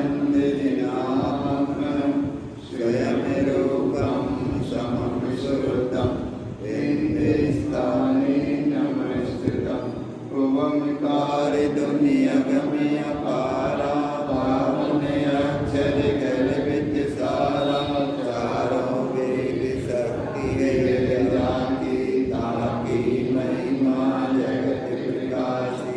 मंदिरिनात्मनं स्वयं रूपं समविश्रुतं हिंदुस्ताने नमस्कृतं भुवमिकारि दुनियगमय पारा पावने अक्षर गलवित सारा चारों वेद शक्ति है जाकी ताकी महिमा जगत प्रकाशी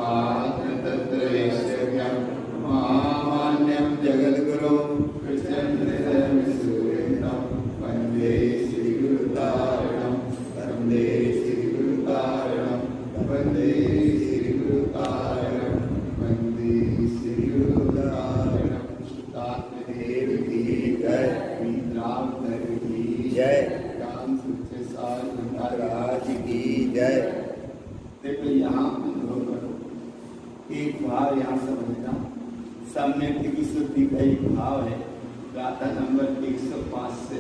आत्म तत्त्वैश्वर्यं महामान्यं जगद्गुरुं कृष्णं सूर्यं वन्दे श्रीगुरुतारणं वन्दे श्रीगुरुतारणं वन्दे श्रीगुरुतारणं वन्दे श्रीगुरुतारणं सुतात्मदेव की जय रामधर की जय राम सच्चे सार महाराज की जय। देखो यहाँ अनुभव करो, एक भाव यहाँ समझना, सम्यक की शुद्धि का एक भाव है। गाथा नंबर 105 से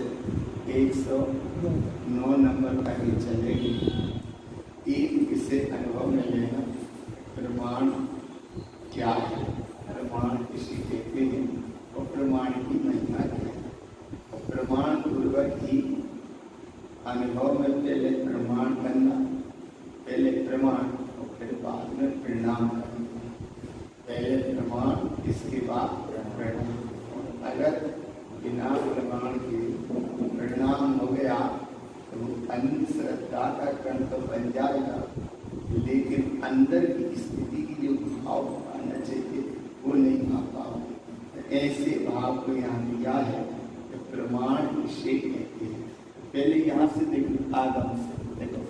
109 नंबर तक ही चलेगी। एक इसे अनुभव में लेना, प्रमाण क्या है, प्रमाण किसी कहते हैं और प्रमाण की महिमा क्या है। और प्रमाण पूर्वक ही अनुभव में पहले प्रमाण करना, पहले प्रमाण और फिर बाद में परिणाम करना। पहले प्रमाण, इसके बाद परिणाम। अगर बिना प्रमाण के परिणाम हो गया तो अंधश्रद्धा का कण तो बन जाएगा, लेकिन अंदर की स्थिति की जो भाव आना चाहिए वो नहीं आ पाओगे। ऐसे भाव को यहाँ दिया है कि प्रमाण इसे कहते हैं। पहले यहाँ से देखो, आगम से देखो,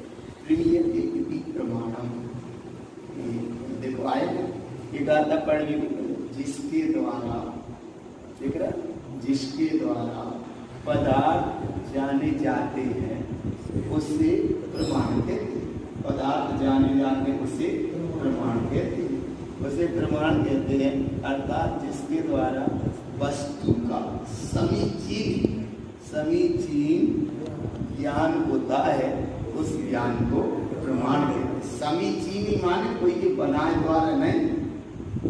प्रिय एक प्रमाणम, देखो आएगा ये गाथा पढ़ने को, जिसके द्वारा, देख रहा, जिसके द्वारा पदार्थ जाने जाते हैं उसे प्रमाण कहते हैं। पदार्थ जाने जाते उसे प्रमाण कहते हैं, उसे प्रमाण कहते हैं। अर्थात जिसके द्वारा वस्तु का समीचीन ज्ञान होता है उस ज्ञान को प्रमाण कहते हैं। समीचीनी माने कोई के बनाए द्वारा नहीं,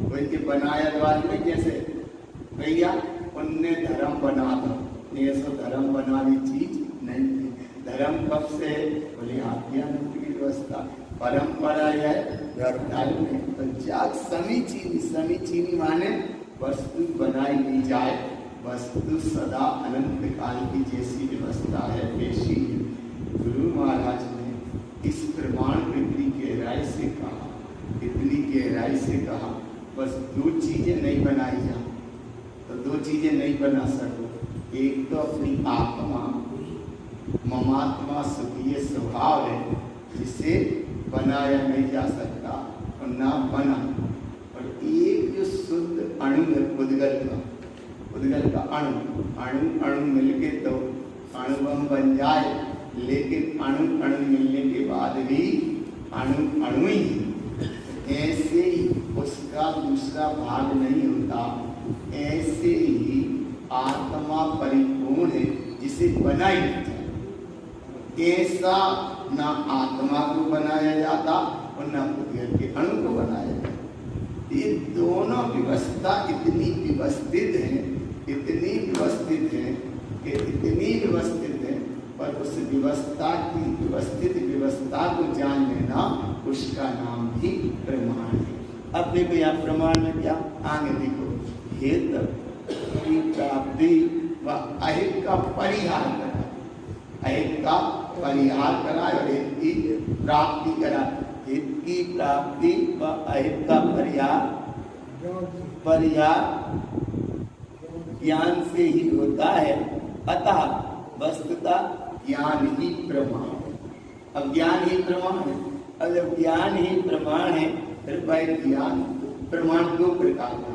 कोई के बनाया द्वारा नहीं। जैसे भैया उनने धर्म बना दो, ये सो धर्म बनानी चीज नहीं थी। धर्म कब से, बोले आज्ञानुग की व्यवस्था, परंपरा है धर्म है। तो जाग समीचीनी माने वस्तु बनाई ली जाए, वस्तु सदा अनंत काल की जैसी व्यवस्था है पेशी। गुरु महाराज ने इस प्रमाण को इतनी गहराई से कहा, इतनी गहराई से कहा, बस दो चीजें नहीं बनाई जा, तो दो चीजें नहीं बना सको। एक तो अपनी आत्मा, ममात्मा सुखीय स्वभाव है जिसे बनाया नहीं जा सकता और ना बना। और एक जो शुद्ध अणु है उद्गल का अणु मिलके तो अणुबम बन जाए, लेकिन अणु मिलने के बाद भी अणु ही। ऐसे ही उसका दूसरा भाग नहीं होता, ऐसे ही आत्मा परिपूर्ण है जिसे बनाई नहीं जाए। ऐसा ना आत्मा को बनाया जाता और ना उद्गल के अणु को बनाया जाता। ये दोनों व्यवस्था इतनी व्यवस्थित है पर उस व्यवस्था की व्यवस्था को जान लेना, उसका नाम भी प्रमाण है। अब देखो यहाँ प्रमाण में क्या आगे देखो, हेत की प्राप्ति व अहित का परिहार करा, अहित का परिहार करा और हित की प्राप्ति करा। हित की प्राप्ति व अहित का परिहार ज्ञान से ही होता है। अतः वस्तुतः ज्ञान ही प्रमाण है। अब ज्ञान ही प्रमाण है, अब जब ज्ञान ही प्रमाण है फिर भाई ज्ञान प्रमाण दो प्रकार का,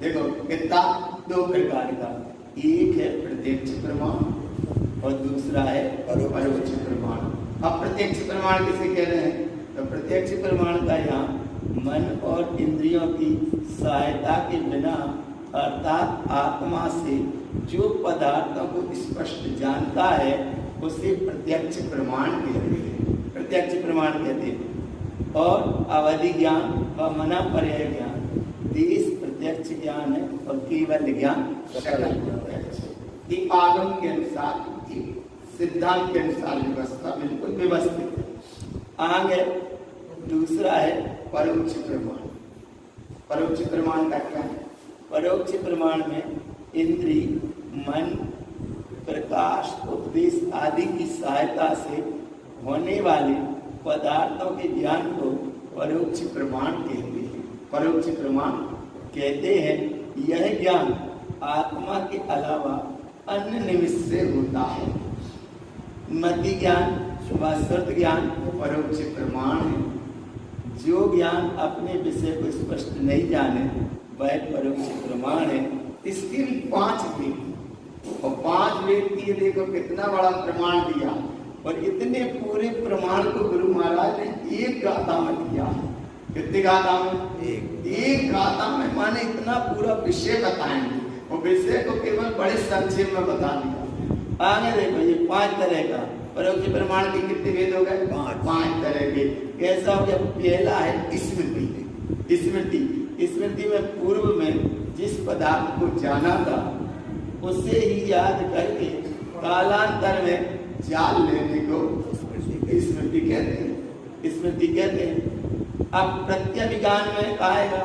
देखो कितना, दो प्रकार का। एक है प्रत्यक्ष प्रमाण और दूसरा है परोक्ष प्रमाण। अब प्रत्यक्ष प्रमाण किसे कह रहे हैं, तो प्रत्यक्ष प्रमाण का यहाँ मन और इंद्रियों की सहायता के बिना अर्थात आत्मा से जो पदार्थों को स्पष्ट जानता है उसे प्रत्यक्ष प्रमाण कहते हैं, प्रत्यक्ष प्रमाण कहते हैं। और अवधि ज्ञान व मना पर्याय ज्ञान, देश प्रत्यक्ष ज्ञान है और केवल ज्ञान सकल प्रत्यक्ष। ये आगम के अनुसार, सिद्धांत के अनुसार व्यवस्था बिल्कुल व्यवस्थित है। आगे दूसरा है परोक्ष प्रमाण। परोक्ष प्रमाण का क्या है? परोक्ष प्रमाण में इंद्रिय, मन, प्रकाश, उपदेश आदि की सहायता से होने वाले पदार्थों के ज्ञान को परोक्ष प्रमाण कहते हैं। परोक्ष प्रमाण कहते हैं यह ज्ञान आत्मा के अलावा अन्य निमित्त से होता है। मति ज्ञान व श्रुत ज्ञान परोक्ष प्रमाण है। जो ज्ञान अपने विषय को स्पष्ट नहीं जाने वह परोक्ष प्रमाण है। इसके भी 5 वेद, और 5 वेद की देखो कितना बड़ा प्रमाण दिया, और इतने पूरे प्रमाण को गुरु महाराज ने एक गाथा में दिया। कितनी गाथा में? एक गाथा में, माने इतना पूरा विषय बताएंगे, और विषय को केवल बड़े संक्षेप में बता दिया। आगे देखो ये 5 तरह का परोक्ष प्रमाण के कितने वेद हो गए? 5 तरह के। कैसा हो गया? पहला है स्मृति। स्मृति, स्मृति में पूर्व में जिस पदार्थ को जाना था उसे ही याद करके कालांतर में जान लेने को स्मृति कहते हैं। स्मृति कहते हैं। अब प्रत्यभिज्ञान में आएगा,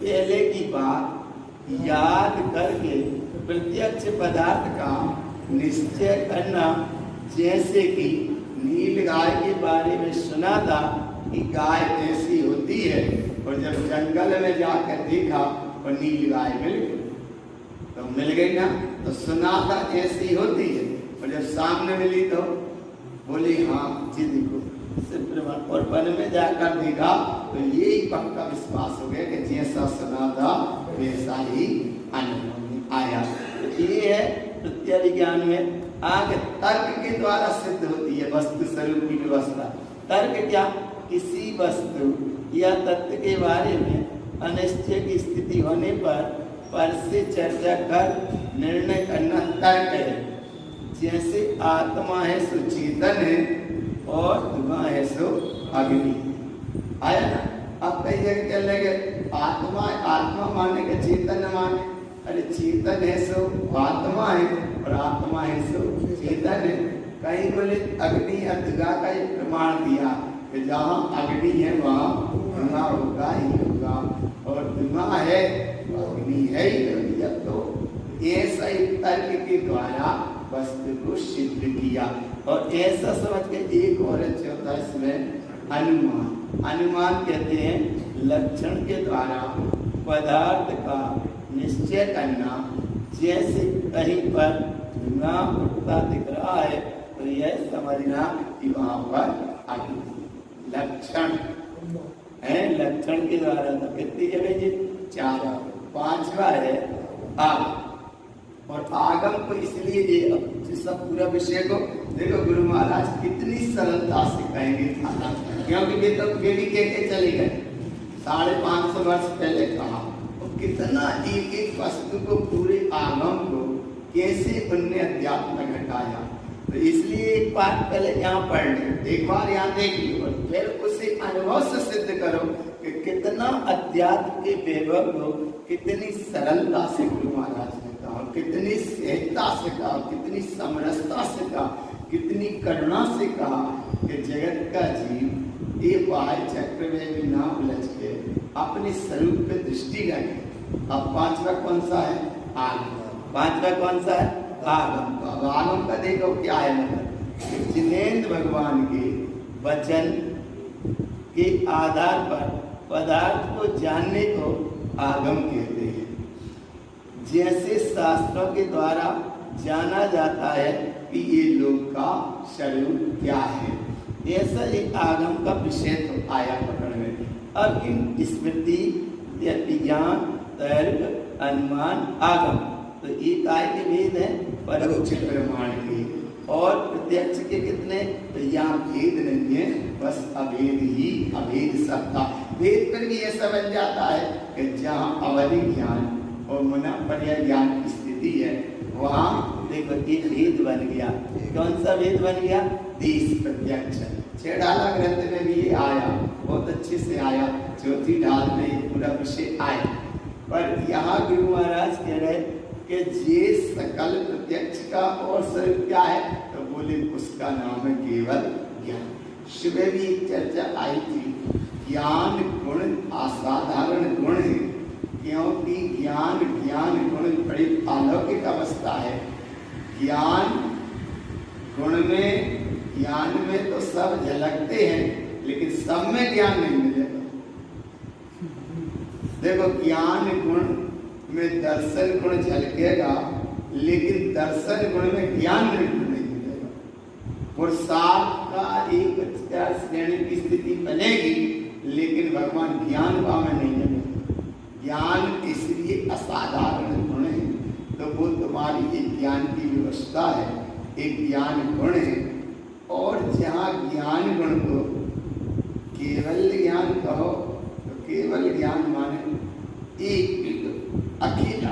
पहले की बात याद करके प्रत्यक्ष पदार्थ का निश्चय करना। जैसे कि नील गाय के बारे में सुना था कि गाय ऐसी होती है, और जब जंगल में जाकर देखा और नील गाय मिल गई, तो मिल गई ना, तो सुना था ऐसी होती है, और जब सामने मिली तो बोली हाँ जी देखो। और वन में जाकर देखा तो यही पक्का विश्वास हो गया कि जैसा सुना था वैसा ही अनुभव आया। तो ये है प्रत्यभिज्ञान में। आगे तर्क के द्वारा सिद्ध होती है वस्तु स्वरूप की व्यवस्था। तर्क क्या? किसी वस्तु या तत्व के बारे में अनिश्चय की स्थिति होने पर से चर्चा कर निर्णय करना तर्क है। जैसे आत्मा है सो चेतन है, और धुआं है सो अग्नि। आया ना? अब कई जगह क्या लगे आत्मा, आत्मा माने के चेतन न माने। अरे चेतन है सो आत्मा है, और आत्मा है सो चेतन है। कहीं बोले अग्नि या धुआं का ये प्रमाण दिया कि जहाँ अग्नि है वहाँ धुआं होगा ही होगा, और धुआं है अग्नि है ही होगी। जब तो ऐसा ही तर्क के द्वारा वस्तु को सिद्ध किया। और ऐसा समझ के एक और अच्छा होता है इसमें अनुमान। अनुमान कहते हैं लक्षण के द्वारा पदार्थ का निश्चय करना। जैसे कहीं पर धुआं उठता दिख रहा है तो यह समझना कि वहां पर अग्नि। लक्षण है, लक्षण के द्वारा। तो कितनी जगह जी? 4। 5वां है आगम। और आगम को इसलिए ये सब पूरा विषय को देखो गुरु महाराज कितनी सरलता से कहेंगे, क्योंकि वे भी कह के चले गए 550 वर्ष पहले कहा। तो कितना एक एक वस्तु को, पूरे आगम को कैसे उनने अध्यात्म में घटाया। तो इसलिए एक बार पहले यहाँ पढ़ लो, एक बार यहाँ देख लो, और फिर उसे अनुभव से सिद्ध करो कि कितना अध्यात्म के वैभव को कितनी सरलता से गुरु महाराज ने कहा, कितनी सहजता से कहा, कितनी समरसता से कहा, कितनी करुणा से कहा कि जगत का जीव ये बाह्य चक्र में भी ना उलझ के अपने स्वरूप पे दृष्टि रखे। अब 5वां कौन सा है? आगम। 5वां कौन सा है? आगम। तो आगम का देखो क्या है मतलब, जिनेंद्र भगवान के वचन के आधार पर पदार्थ को जानने को आगम कहते हैं। जैसे शास्त्रों के द्वारा जाना जाता है कि ये लोक का स्वरूप क्या है, ऐसा एक आगम का विषय तो आया पकड़ में। अब इन स्मृति, विज्ञान, तर्क, अनुमान, आगम, तो ये काय के भेद है? परोक्ष प्रमाण के। और प्रत्यक्ष के कितने? तो यहाँ भेद नहीं है, बस अभेद ही अभेद सत्ता। भेद पर भी ऐसा बन जाता है कि जहाँ अवधि ज्ञान और मनपर्य ज्ञान की स्थिति है वहाँ देखो एक भेद बन गया। कौन सा भेद बन गया? देश प्रत्यक्ष। 6 डाला ग्रंथ में भी ये आया, बहुत अच्छे से आया। चौथी ढाल में ये पूरा विषय आया। पर यहाँ गुरु महाराज कह रहे कि ये सकल प्रत्यक्ष का और स्वरूप क्या है, तो बोले उसका नाम है केवल ज्ञान। सुबह भी एक चर्चा आई थी, ज्ञान गुण असाधारण गुण है, क्योंकि ज्ञान गुण बड़ी अलौकिक अवस्था है। ज्ञान में तो सब झलकते हैं, लेकिन सब में ज्ञान नहीं मिलेगा। देखो ज्ञान गुण में दर्शन गुण झलकेगा, लेकिन दर्शन गुण में ज्ञान गुण नहीं मिलेगा। पुरुषार्थ का एक श्रेणी की स्थिति बनेगी, लेकिन भगवान ज्ञान भाव में नहीं बनेगा। ज्ञान इसलिए असाधारण गुण है, तो वो तुम्हारी एक ज्ञान की व्यवस्था है, एक ज्ञान गुण है। और जहाँ ज्ञान गुण को केवल ज्ञान कहो, तो केवल ज्ञान माने एक अकेला,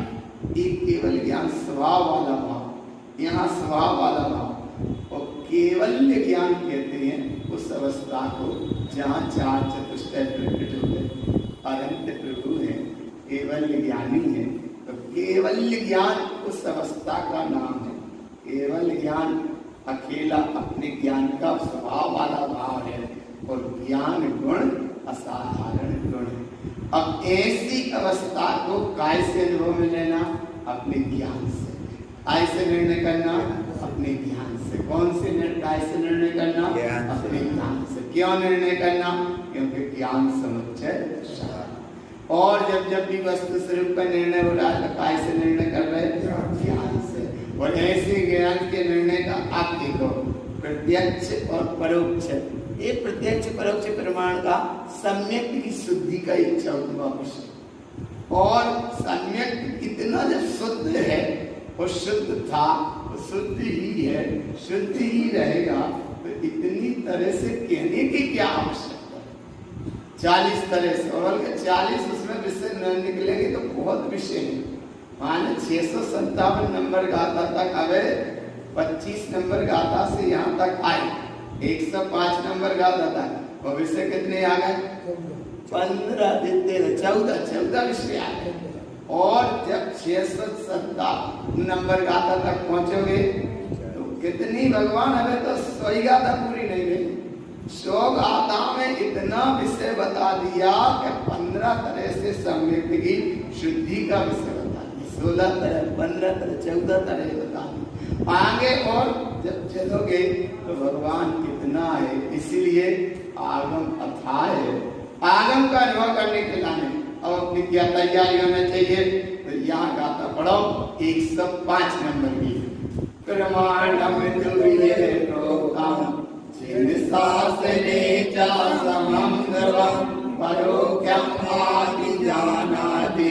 एक केवल ज्ञान स्वभाव वाला भाव, यहाँ स्वभाव वाला भाव। और केवल ज्ञान कहते हैं उस अवस्था को जहाँ चार चतुष्टय प्रकट हो गए, अनंत प्रभु है, केवल ज्ञानी है। तो केवल ज्ञान उस अवस्था का नाम है। केवल ज्ञान अकेला अपने ज्ञान का स्वभाव वाला भाव है, और ज्ञान गुण असाधारण गुण है। अब ऐसी अवस्था को काय से अनुभव में लेना, अपने ज्ञान से। काय से निर्णय करना, अपने ज्ञान से। कौन से काय से निर्णय करना, अपने ज्ञान से। क्यों निर्णय करना, क्योंकि ज्ञान समुच्चय सार। और जब भी वस्तु स्वरूप का निर्णय हो रहा है, तो काय से निर्णय कर रहे हैं, ज्ञान से। और ऐसे ज्ञान के निर्णय का आप देखो, प्रत्यक्ष और परोक्ष, ये प्रत्यक्ष परोक्ष प्रमाण का सम्यक की शुद्धि का एक 14वां विषय। और सम्यक इतना जब शुद्ध है, वो शुद्ध था, वो शुद्ध ही है, शुद्ध ही रहेगा, तो इतनी तरह से कहने की क्या आवश्यकता है। 40 तरह से, और 40 उसमें विषय न निकलेंगे तो बहुत विषय है। माने 657 नंबर गाथा तक आवे, 25 नंबर गाथा से यहाँ तक आए, 105 नंबर गाथा था, भविष्य कितने आ गए, 15 देते 14 विषय आ गए। और जब 657 नंबर गाथा तक पहुंचोगे, तो कितनी भगवान, हमें तो 100 गाथा पूरी नहीं हुई। 100 गाथा में इतना विषय बता दिया कि 15 तरह से सम्यक की शुद्धि का विषय बता दिया, 16 तरह, 15 तरह, 14 तरह बता दिया। आगे और जब चलोगे तो भगवान कितना है, इसलिए आगम अथाह है। आगम का अनुभव करने के लाने अब अपनी क्या तैयारी होना चाहिए, तो यहाँ गाता पढ़ो 105 नंबर की। प्रमाणम तुल्ये प्रोक्तम शास्त्रे च समं ध्रुवं परोक्षं आदिजानाति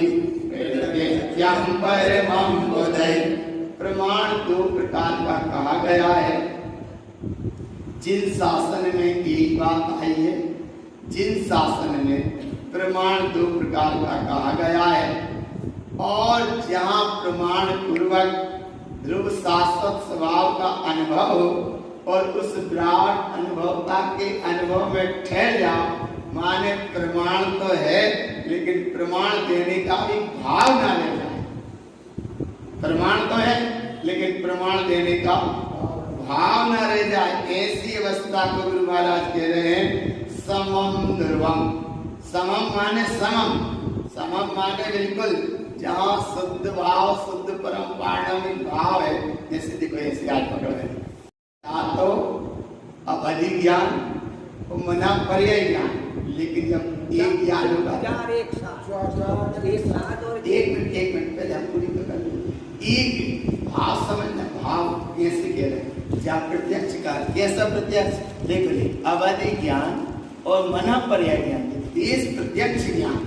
प्रत्यक्षं परमं बुधैः। प्रमाण 2 प्रकार का कहा गया है। जिन शासन में एक बात आई है, जिन शासन में प्रमाण 2 प्रकार का कहा गया है, और जहाँ प्रमाण पूर्वक ध्रुव शाश्वत स्वभाव का अनुभव हो, और उस विराट अनुभवता के अनुभव में ठहर जाओ। माने प्रमाण तो है, लेकिन प्रमाण देने का भी भाव ना रह जाए। प्रमाण तो है, लेकिन प्रमाण देने का भाव न रह जाए। ऐसी अवस्था को गुरु महाराज कह रहे हैं समम ध्रुवम। समम माने समम, समम माने बिल्कुल, जहाँ शुद्ध भाव, शुद्ध परम पारमिक भाव है। जैसे देखो ऐसे आज पकड़ है, तो अवधि ज्ञान और मना पर्याय ज्ञान, लेकिन जब एक ज्ञान होगा, एक मिनट पहले हम पूरी कर लें। एक भाव समझना, भाव कैसे कह रहे हैं, जहाँ प्रत्यक्ष का कैसा प्रत्यक्ष, देखो ले, अवधि ज्ञान और मना पर्याय ज्ञान, देश प्रत्यक्ष ज्ञान,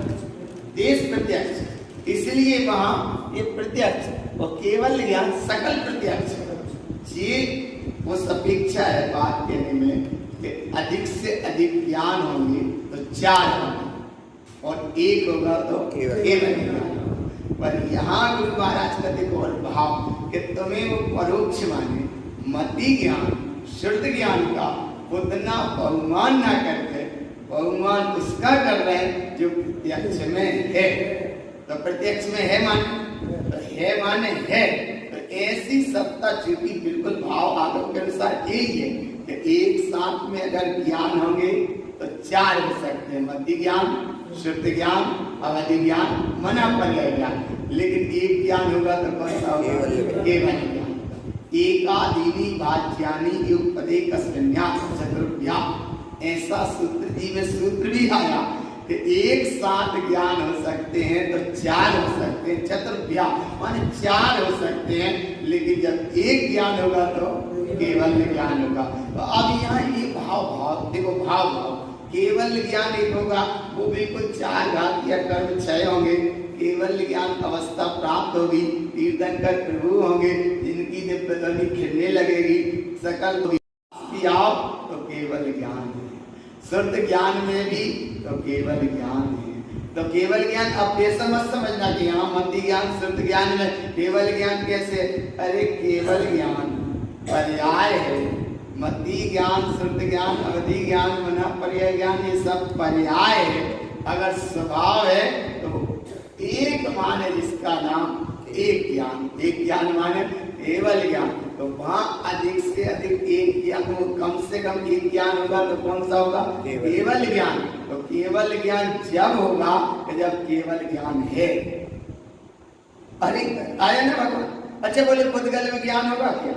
देश प्रत्यक्ष, इसलिए वहां ये प्रत्यक्ष और केवल ज्ञान सकल प्रत्यक्ष। ये उस अपेक्षा है बात कहने में कि अधिक से अधिक ज्ञान होंगे तो 4 होंगे, और 1 होगा तो केवल ज्ञान। पर यहाँ गुरु महाराज का देखो और भाव कि तुम्हें वो परोक्ष माने, मति ज्ञान, शुद्ध ज्ञान का उतना बहुमान ना करके, बहुमान उसका कर रहे हैं जो प्रत्यक्ष में है। तो प्रत्यक्ष में है माने, तो है माने है। तो ऐसी सत्ता चूंकि बिल्कुल भाव आगम के अनुसार एक है कि एक साथ में अगर ज्ञान होंगे तो चार हो सकते हैं, मति ज्ञान, शुद्ध ज्ञान, अवधि ज्ञान, मना पर्याय ज्ञान। लेकिन एक ज्ञान होगा तो कौन सा होगा? केवल ज्ञान। एकादीनी वाच्यानि उपदेकस्मिन्या चतुर्भ्या, ऐसा सूत्र जी में सूत्र भी आया कि एक साथ ज्ञान हो सकते हैं तो चार हो सकते हैं, चतुर्भ्या माने चार हो सकते हैं। लेकिन जब एक ज्ञान होगा तो केवल ज्ञान होगा। तो अब यहाँ ये भाव देखो, भाव केवल ज्ञान एक होगा, वो बिल्कुल चार घात या कर्म क्षय होंगे। केवल ज्ञान अवस्था प्राप्त होगी, कीर्तन कर प्रभु होंगे, जिनकी दिव्य ध्वनि खिलने लगेगी, सकल आप तो केवल ज्ञान है। शुद्ध ज्ञान में भी तो केवल ज्ञान है। तो केवल ज्ञान अब ये समझना कि यहाँ मति ज्ञान शुद्ध ज्ञान में केवल ज्ञान कैसे? अरे केवल ज्ञान पर्याय है, मति ज्ञान, शुद्ध ज्ञान, अवधि ज्ञान, मना पर्याय ज्ञान, ये सब पर्याय है। अगर स्वभाव है तो एक मान है जिसका नाम एक ज्ञान। एक ज्ञान माने केवल ज्ञान। तो वहां अधिक से अधिक एक ज्ञान हो, कम से कम एक ज्ञान होगा तो कौन सा होगा? केवल ज्ञान। तो केवल ज्ञान जब होगा जब केवल ज्ञान है। अरे आया ना भगवान? अच्छा बोले पुद्गल में ज्ञान होगा क्या?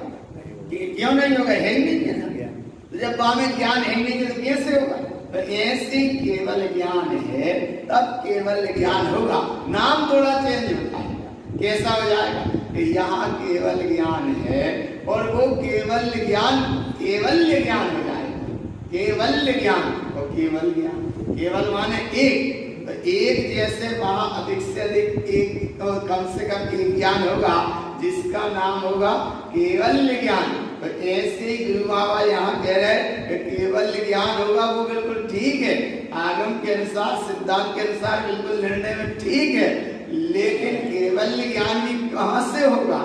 क्यों नहीं होगा? है ही नहीं है। तो जब वहां में ज्ञान है नहीं तो कैसे होगा? तो ऐसे केवल ज्ञान है तब केवल ज्ञान होगा। नाम थोड़ा चेंज होता है, कैसा हो जाएगा कि यहाँ केवल ज्ञान है और वो केवल ज्ञान केवल्य ज्ञान हो जाएगा। केवल्य ज्ञान और केवल ज्ञान, केवल माने एक। तो एक जैसे वहां अधिक से अधिक एक तो कम से कम एक ज्ञान होगा जिसका नाम होगा केवल्य ज्ञान। तो ऐसे ही गुरु बाबा यहाँ कह रहे हैं कि केवल ज्ञान होगा, वो बिल्कुल ठीक है, आगम के अनुसार सिद्धांत के अनुसार बिल्कुल निर्णय में ठीक है। लेकिन केवल ज्ञान भी कहाँ से होगा?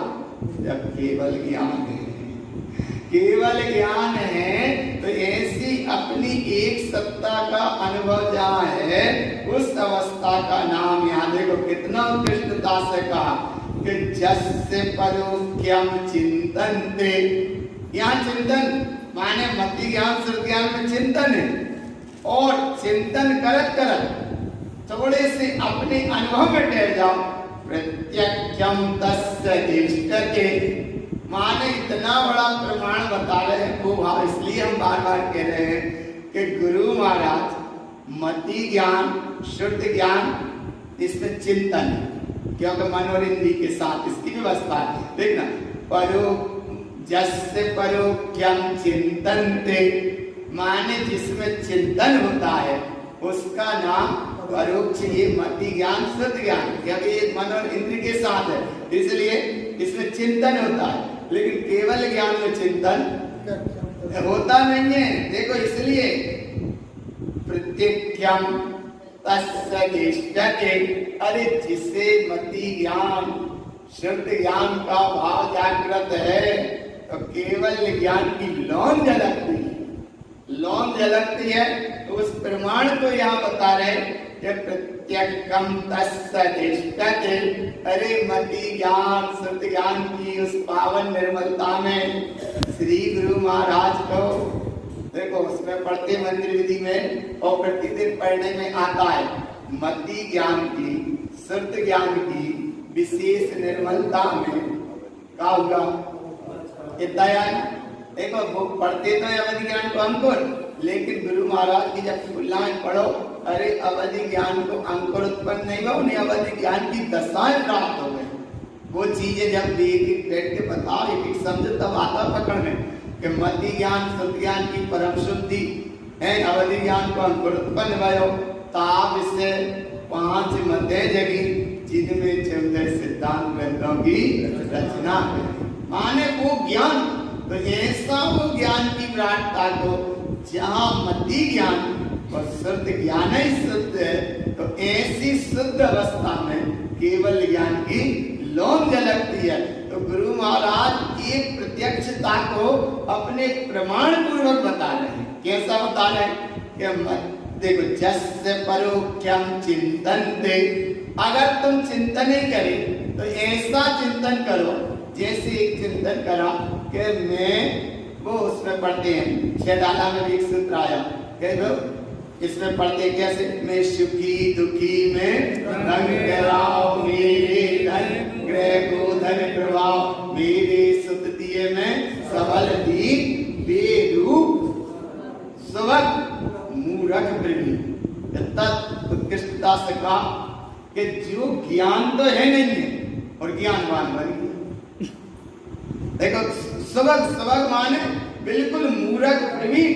जब केवल ज्ञान है। केवल ज्ञान है तो ऐसी अपनी एक सत्ता का अनुभव जहाँ है उस अवस्था का नाम, यहाँ देखो कितना उत्कृष्टता से कहा कि जस्य परोक्यम चिंतन्ते। यहाँ चिंतन माने मति ज्ञान शुद्ध ज्ञान में चिंतन है, और चिंतन करत करत थोड़े से अपने अनुभव में ठहर जाओ। प्रत्यक्षम तस्य इष्टते, माने इतना बड़ा प्रमाण बता रहे हैं वो भाव। इसलिए हम बार बार कह रहे हैं कि गुरु महाराज मति ज्ञान शुद्ध ज्ञान इसमें चिंतन है, क्योंकि मन और इंद्रिय के साथ इसकी व्यवस्था है। देखना, परो जस्य परोक्यम चिंतन्ते, माने जिसमें चिंतन होता है उसका नाम परोक्ष, ये मति ज्ञान शुद्ध ज्ञान, क्योंकि ये मन और इंद्रिय के साथ है इसलिए इसमें चिंतन होता है। लेकिन केवल ज्ञान में चिंतन होता नहीं है। देखो इसलिए प्रत्यक्षम तस्य इष्टते, अरे जिसे मति ज्ञान शुद्ध ज्ञान का भाव जागृत है तो केवल ज्ञान की लौन झलकती है। लौन झलकती है तो उस प्रमाण को यहाँ बता रहे कि प्रत्यक्षम तस्य इष्टते, अरे मति ज्ञान शुद्ध ज्ञान की उस पावन निर्मलता में श्री गुरु महाराज को देखो, उसमें पढ़ते मंदिर विधि में और प्रतिदिन पढ़ने में आता है मति ज्ञान की शुद्ध ज्ञान की विशेष निर्मलता में क्या होगा? दया। देखो वो पढ़ते तो अवधि ज्ञान को अंकुर, लेकिन गुरु महाराज की जब फुल्लाएं पढ़ो, अरे अवधि ज्ञान को अंकुर उत्पन्न नहीं हुआ, उन्हें अवधि ज्ञान की दशाएं प्राप्त हो गई। वो चीजें जब एक एक बैठ के बताओ, एक एक समझ, तब आता पकड़ में कि मति ज्ञान शुद्ध ज्ञान की परम शुद्धि है, अवधि ज्ञान को अंकुर उत्पन्न भयो, ताप से 5 मध्य जगी जिनमें 14 सिद्धांत ग्रंथों की रचना है। माने वो ज्ञान, तो ऐसा वो ज्ञान की विराटता को जहाँ मति ज्ञान और शुद्ध ज्ञान ही शुद्ध है, तो ऐसी शुद्ध अवस्था में केवल ज्ञान की लौन झलकती है। तो गुरु महाराज एक प्रत्यक्षता को अपने प्रमाण पूर्वक बता रहे हैं। कैसा बता रहे हैं कि देखो, जस्य परोक्यम चिंतन्ते, अगर तुम चिंतन ही करे तो ऐसा चिंतन करो जैसे एक चिंतन करा कि मैं वो उसमें पढ़ते हैं छेदाना में भी एक सूत्र आया इसमें पढ़ते कैसे मैं सुखी दुखी में रंग कराओ मेरे धन ग्रह को धन प्रभाव मेरे सुत दिए में सबल दीन बेरूप सुवक मूरख प्रवीण। उत्कृष्टता से कहा कि जो ज्ञान तो है नहीं है और ज्ञानवान बन गया। देखो सबक सबक माने बिल्कुल मूर्ख प्रवीण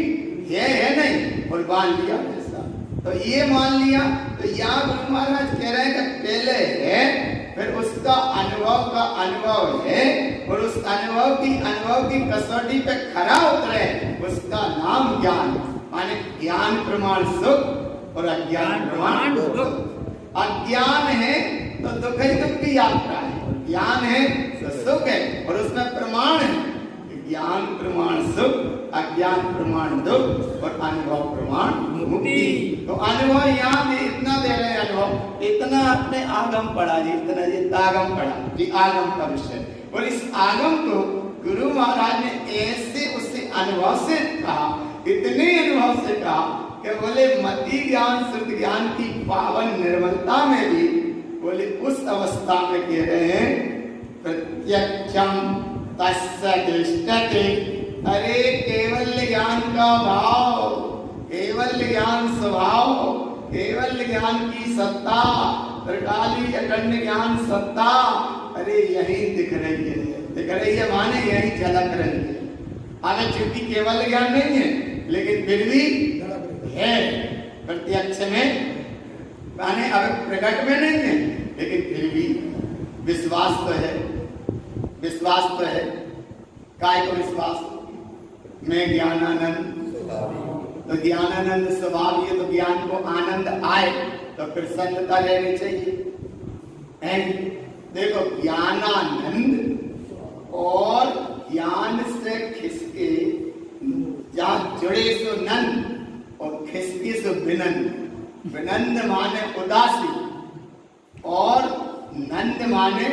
है नहीं और मान लिया ऐसा। तो ये मान लिया तो यहाँ गुरु महाराज कह रहे हैं कि पहले है फिर उसका अनुभव है और उस अनुभव की कसौटी पे खरा उतरे उसका नाम ज्ञान माने ज्ञान प्रमाण सुख और अज्ञान प्रमाण दुख। अज्ञान है तो दुख ही दुख की यात्रा है, ज्ञान है तो सुख है और उसमें प्रमाण है ज्ञान प्रमाण सुख अज्ञान प्रमाण दुख और अनुभव प्रमाण मुक्ति। तो अनुभव यहाँ भी इतना दे रहे हैं अनुभव इतना अपने आगम पढ़ा जी इतना ये आगम पढ़ा जी आगम का विषय और इस आगम को गुरु महाराज ने ऐसे उससे अनुभव से कहा इतने अनुभव से कहा कि बोले मति ज्ञान शुद्ध ज्ञान की पावन निर्मलता में भी बोले उस अवस्था में कह रहे हैं प्रत्यक्षम तस्य दृष्टते। अरे केवल ज्ञान का भाव केवल ज्ञान स्वभाव केवल ज्ञान की सत्ता त्रिकाली अखंड ज्ञान सत्ता अरे यही दिख रही है माने यही झलक रही है। अगर चूंकि केवल ज्ञान नहीं है लेकिन फिर भी है प्रत्यक्ष में माने अब प्रकट में नहीं है लेकिन फिर भी विश्वास तो है काय को विश्वास मैं ज्ञानानंद तो ज्ञानानंद स्वभाव ये तो ज्ञान को आनंद आए तो प्रसन्नता रहनी चाहिए। देखो ज्ञानानंद और ज्ञान से खिसके जहाँ जुड़े सो नंद और खिसके सो विनंद। विनंद माने उदासी और नंद माने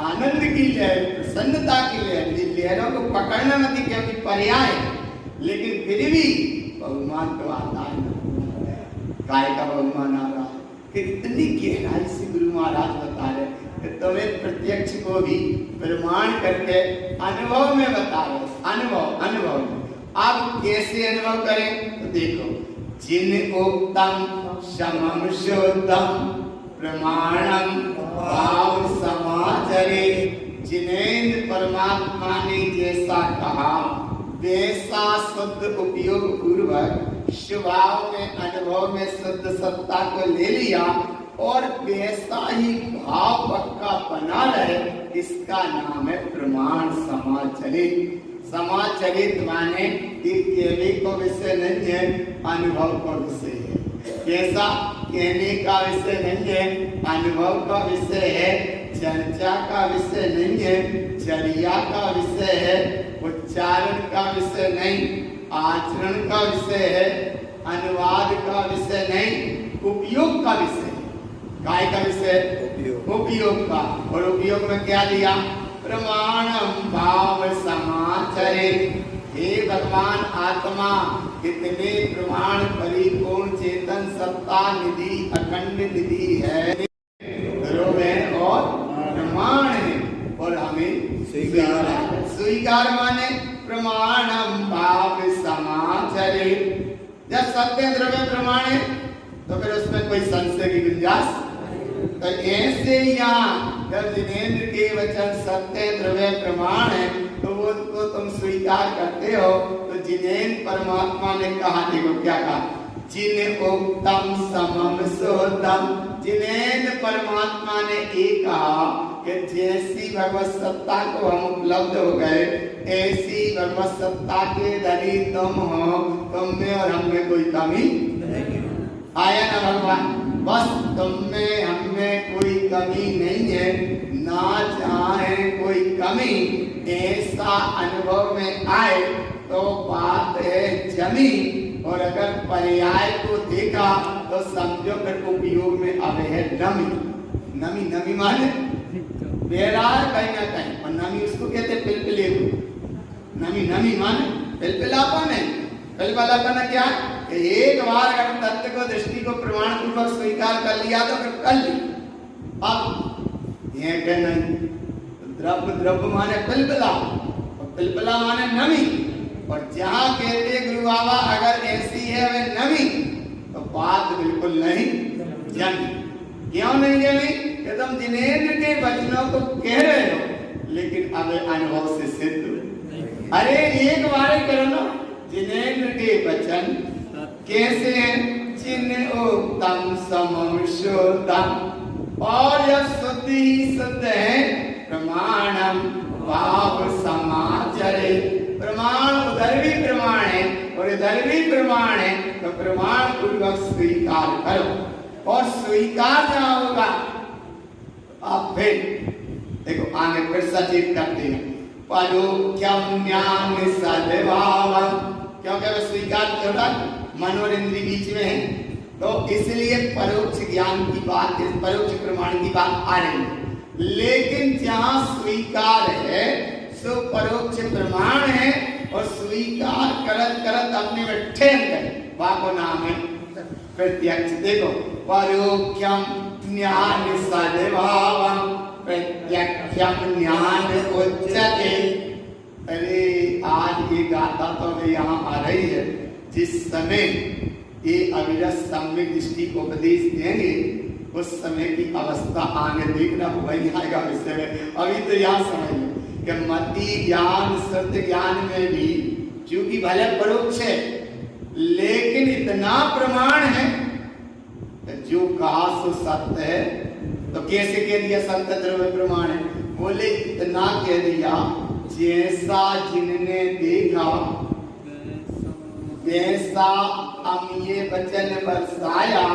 आनंद की लहर प्रसन्नता की लहर। लहरों को पकड़ना नहीं क्योंकि पर्याय लेकिन फिर भी बहुमान तो आता है काय का बहुमान आ रहा है कि इतनी गहराई से गुरु महाराज बता रहे कि तुम्हें प्रत्यक्ष को भी प्रमाण करके अनुभव में बता रहे अनुभव आप कैसे अनुभव करें तो देखो जिन उक्तम समम शुद्धम प्रमाणम भाव समाचरे जिनेन्द्र परमात्मा ने जैसा कहा वैसा शुद्ध उपयोग पूर्वक स्वभाव में अनुभव में शुद्ध सत्ता को ले लिया और वैसा ही भाव पक्का बना रहे इसका नाम है प्रमाण समाचरित। समाचरित माने कहने को विषय नहीं है अनुभव का विषय है। कैसा कहने का विषय नहीं है अनुभव का विषय है चर्चा का विषय नहीं है चर्या का विषय है उच्चारण का विषय नहीं आचरण का विषय है अनुवाद का विषय नहीं उपयोग का विषय है। काय का विषय उपयोग का और उपयोग में क्या दिया प्रमाणम भाव समाचरित। हे भगवान आत्मा कितने प्रमाण परिपूर्ण चेतन सत्ता निधि अखंड निधि है और प्रमाण है और हमें स्वीकार माने प्रमाणम भाव समाचरित। जब सत्य द्रव्य प्रमाण है तो फिर उसमें कोई संशय की गुंजाइश तो ऐसे यहाँ जब जिनेन्द्र के वचन सत्य द्रव्य प्रमाण है तो वो को तुम स्वीकार करते हो तो जिनेन्द्र परमात्मा ने कहा देखो क्या कहा जिन उक्तम समम शुद्धम। जिनेन्द्र परमात्मा ने एक कहा कि जैसी भगवत सत्ता को हम उपलब्ध हो गए ऐसी भगवत सत्ता के धनी तुम हो तुम में और हम में कोई कमी आया ना भगवान बस तुम में हम में कोई कमी नहीं है ना चाहे कोई कमी ऐसा अनुभव में आए तो बात है जमी और अगर पर्याय को देखा तो समझो फिर उपयोग में आवे है नमी। नमी नमी माने बह रहा है कहीं ना कहीं, और नमी उसको कहते पिलपिले को। नमी नमी माने पिलपिलापन है। पिलपिलापन क्या है कि एक बार अगर तत्व को दृष्टि को प्रमाण पूर्वक स्वीकार कर लिया तो फिर कर ली। अब ये कहना द्रव्य द्रव्य माने पिलपिला, और पिलपिला माने नमी। और जहां कहते गुरु बाबा अगर ऐसी है वे नमी, तो बात बिल्कुल नहीं जमी। क्यों नहीं जमी? कि तुम जिनेंद्र के वचनों को कह रहे हो, लेकिन अब अनुभव से सिद्ध। अरे एक बार करो ना, जिनेंद्र के वचन कैसे हैं? जिन उत्तम समम शुद्धम, और यह शुद्ध ही शुद्ध है। प्रमाणम भाव समाचरे, प्रमाण उधर भी प्रमाण है और इधर भी प्रमाण है, तो प्रमाण पूर्वक स्वीकार करो। और स्वीकार क्या होगा? आप फिर देखो आगे फिर सचेत करते हैं, परोक्षम ज्ञान सद्भावम, क्योंकि वह स्वीकार होगा मन और इंद्रिय बीच में है, तो इसलिए परोक्ष ज्ञान की बात, परोक्ष प्रमाण की बात आ रही है। लेकिन जहां स्वीकार है सो परोक्ष प्रमाण है, और स्वीकार करत करत अपने में ठहर गए, वाको नाम है प्रत्यक्ष। देखो परोक्षम ज्ञान सद्भावम प्रत्यक्षम ज्ञान उच्यते। अरे आज ये गाथा तो यहाँ आ रही है, जिस समय ये अविरत सम्यक दृष्टि को उपदेश देंगे उस समय की अवस्था आगे देखना वही आएगा विषय में। अभी तो यहाँ समझ लो कि मति ज्ञान सत्य ज्ञान में भी चूंकि भले परोक्ष है, लेकिन इतना प्रमाण है जो कहा सो सत्य है। तो कैसे कह दिया सत्य द्रव्य प्रमाण है? बोले इतना कह दिया, जैसा जिनने देखा वैसा हम ये वचन बरसाया,